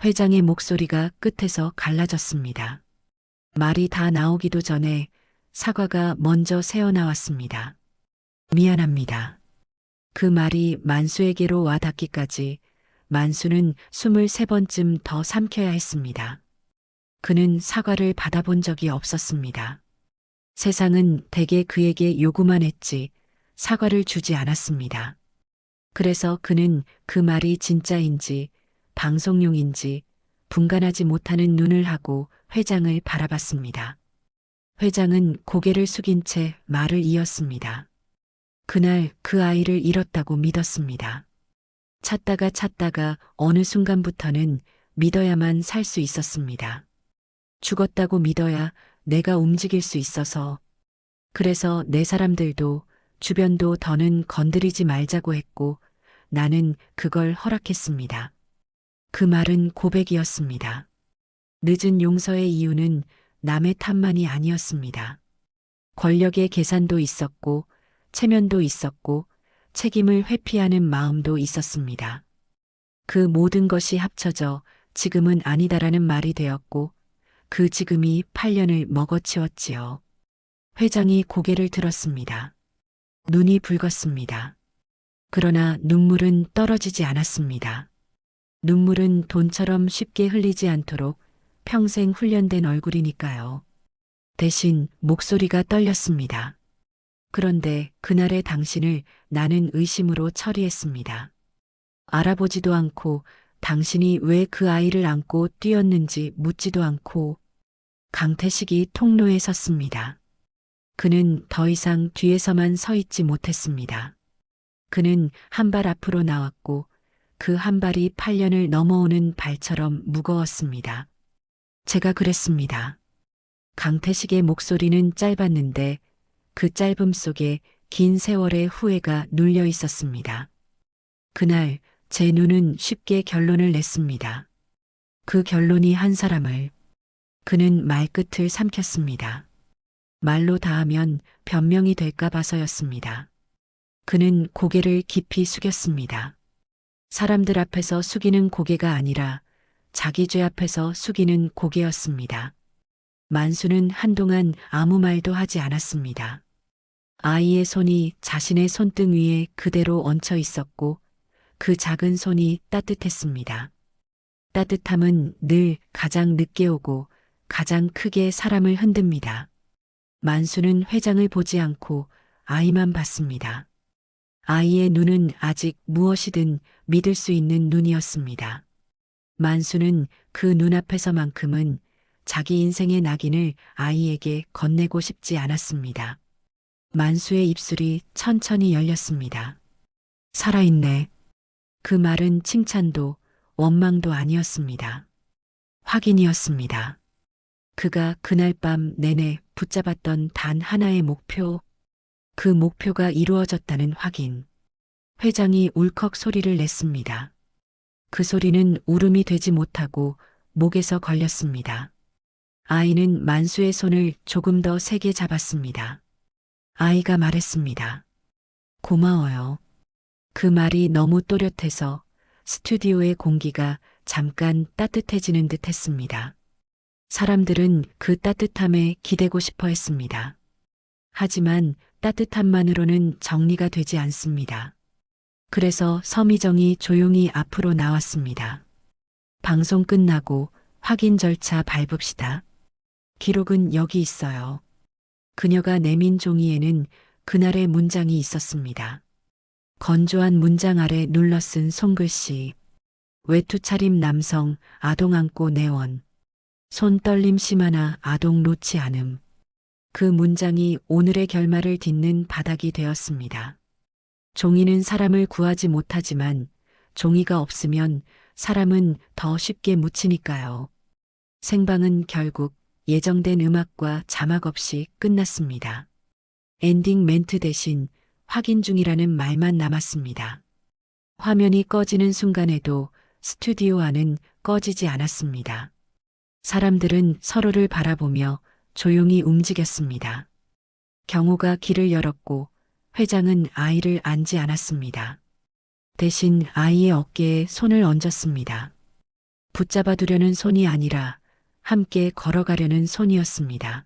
회장의 목소리가 끝에서 갈라졌습니다. 말이 다 나오기도 전에 사과가 먼저 새어나왔습니다. 미안합니다. 그 말이 만수에게로 와 닿기까지 만수는 23번쯤 더 삼켜야 했습니다. 그는 사과를 받아본 적이 없었습니다. 세상은 대개 그에게 요구만 했지 사과를 주지 않았습니다. 그래서 그는 그 말이 진짜인지 방송용인지 분간하지 못하는 눈을 하고 회장을 바라봤습니다. 회장은 고개를 숙인 채 말을 이었습니다. 그날 그 아이를 잃었다고 믿었습니다. 찾다가 어느 순간부터는 믿어야만 살 수 있었습니다. 죽었다고 믿어야 내가 움직일 수 있어서. 그래서 내 사람들도 주변도 더는 건드리지 말자고 했고 나는 그걸 허락했습니다. 그 말은 고백이었습니다. 늦은 용서의 이유는 남의 탓만이 아니었습니다. 권력의 계산도 있었고 체면도 있었고 책임을 회피하는 마음도 있었습니다. 그 모든 것이 합쳐져 지금은 아니다라는 말이 되었고 그 지금이 8년을 먹어치웠지요. 회장이 고개를 들었습니다. 눈이 붉었습니다. 그러나 눈물은 떨어지지 않았습니다. 눈물은 돈처럼 쉽게 흘리지 않도록 평생 훈련된 얼굴이니까요. 대신 목소리가 떨렸습니다. 그런데 그날의 당신을 나는 의심으로 처리했습니다. 알아보지도 않고 당신이 왜 그 아이를 안고 뛰었는지 묻지도 않고 강태식이 통로에 섰습니다. 그는 더 이상 뒤에서만 서 있지 못했습니다. 그는 한 발 앞으로 나왔고 그 한 발이 8년을 넘어오는 발처럼 무거웠습니다. 제가 그랬습니다. 강태식의 목소리는 짧았는데 그 짧음 속에 긴 세월의 후회가 눌려 있었습니다. 그날 제 눈은 쉽게 결론을 냈습니다. 그 결론이 한 사람을. 그는 말끝을 삼켰습니다. 말로 다하면 변명이 될까 봐서였습니다. 그는 고개를 깊이 숙였습니다. 사람들 앞에서 숙이는 고개가 아니라 자기 죄 앞에서 숙이는 고개였습니다. 만수는 한동안 아무 말도 하지 않았습니다. 아이의 손이 자신의 손등 위에 그대로 얹혀 있었고 그 작은 손이 따뜻했습니다. 따뜻함은 늘 가장 늦게 오고 가장 크게 사람을 흔듭니다. 만수는 회장을 보지 않고 아이만 봤습니다. 아이의 눈은 아직 무엇이든 믿을 수 있는 눈이었습니다. 만수는 그 눈앞에서만큼은 자기 인생의 낙인을 아이에게 건네고 싶지 않았습니다. 만수의 입술이 천천히 열렸습니다. 살아있네. 그 말은 칭찬도 원망도 아니었습니다. 확인이었습니다. 그가 그날 밤 내내 붙잡았던 단 하나의 목표, 그 목표가 이루어졌다는 확인. 회장이 울컥 소리를 냈습니다. 그 소리는 울음이 되지 못하고 목에서 걸렸습니다. 아이는 만수의 손을 조금 더 세게 잡았습니다. 아이가 말했습니다. 고마워요. 그 말이 너무 또렷해서 스튜디오의 공기가 잠깐 따뜻해지는 듯 했습니다. 사람들은 그 따뜻함에 기대고 싶어 했습니다. 하지만 따뜻함만으로는 정리가 되지 않습니다. 그래서 서미정이 조용히 앞으로 나왔습니다. 방송 끝나고 확인 절차 밟읍시다. 기록은 여기 있어요. 그녀가 내민 종이에는 그날의 문장이 있었습니다. 건조한 문장 아래 눌러 쓴 손글씨. 외투 차림 남성 아동 안고 내원. 손 떨림 심하나 아동 놓지 않음. 그 문장이 오늘의 결말을 딛는 바닥이 되었습니다. 종이는 사람을 구하지 못하지만 종이가 없으면 사람은 더 쉽게 묻히니까요. 생방은 결국 예정된 음악과 자막 없이 끝났습니다. 엔딩 멘트 대신 확인 중이라는 말만 남았습니다. 화면이 꺼지는 순간에도 스튜디오 안은 꺼지지 않았습니다. 사람들은 서로를 바라보며 조용히 움직였습니다. 경호가 길을 열었고 회장은 아이를 안지 않았습니다. 대신 아이의 어깨에 손을 얹었습니다. 붙잡아두려는 손이 아니라 함께 걸어가려는 손이었습니다.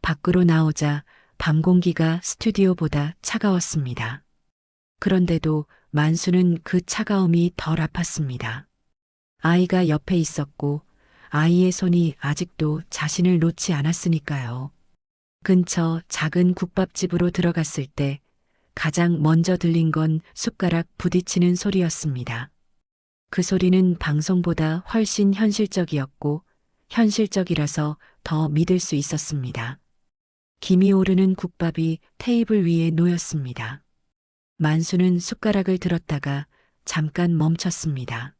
밖으로 나오자 밤 공기가 스튜디오보다 차가웠습니다. 그런데도 만수는 그 차가움이 덜 아팠습니다. 아이가 옆에 있었고 아이의 손이 아직도 자신을 놓지 않았으니까요. 근처 작은 국밥집으로 들어갔을 때 가장 먼저 들린 건 숟가락 부딪히는 소리였습니다. 그 소리는 방송보다 훨씬 현실적이었고 현실적이라서 더 믿을 수 있었습니다. 김이 오르는 국밥이 테이블 위에 놓였습니다. 만수는 숟가락을 들었다가 잠깐 멈췄습니다.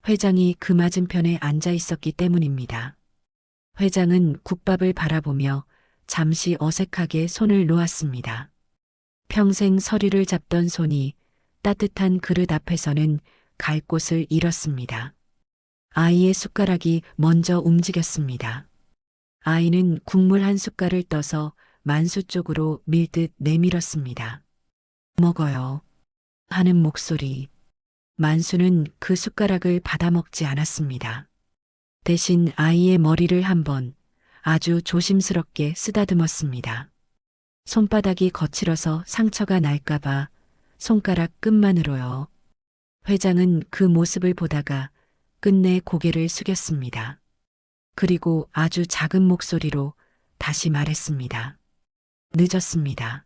회장이 그 맞은편에 앉아 있었기 때문입니다. 회장은 국밥을 바라보며 잠시 어색하게 손을 놓았습니다. 평생 서리를 잡던 손이 따뜻한 그릇 앞에서는 갈 곳을 잃었습니다. 아이의 숟가락이 먼저 움직였습니다. 아이는 국물 한 숟갈을 떠서 만수 쪽으로 밀듯 내밀었습니다. 먹어요. 하는 목소리. 만수는 그 숟가락을 받아먹지 않았습니다. 대신 아이의 머리를 한번 아주 조심스럽게 쓰다듬었습니다. 손바닥이 거칠어서 상처가 날까봐 손가락 끝만으로요. 회장은 그 모습을 보다가 끝내 고개를 숙였습니다. 그리고 아주 작은 목소리로 다시 말했습니다. 늦었습니다.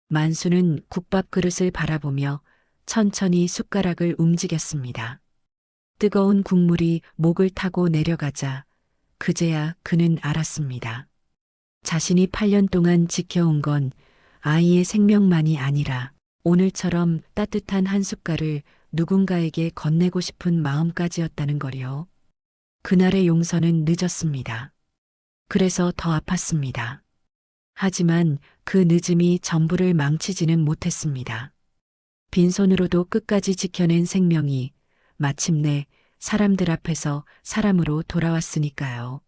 만수는 국밥 그릇을 바라보며 천천히 숟가락을 움직였습니다. 뜨거운 국물이 목을 타고 내려가자 그제야 그는 알았습니다. 자신이 8년 동안 지켜온 건 아이의 생명만이 아니라 오늘처럼 따뜻한 한 숟갈을 누군가에게 건네고 싶은 마음까지였다는 거요. 그날의 용서는 늦었습니다. 그래서 더 아팠습니다. 하지만 그 늦음이 전부를 망치지는 못했습니다. 빈손으로도 끝까지 지켜낸 생명이 마침내 사람들 앞에서 사람으로 돌아왔으니까요.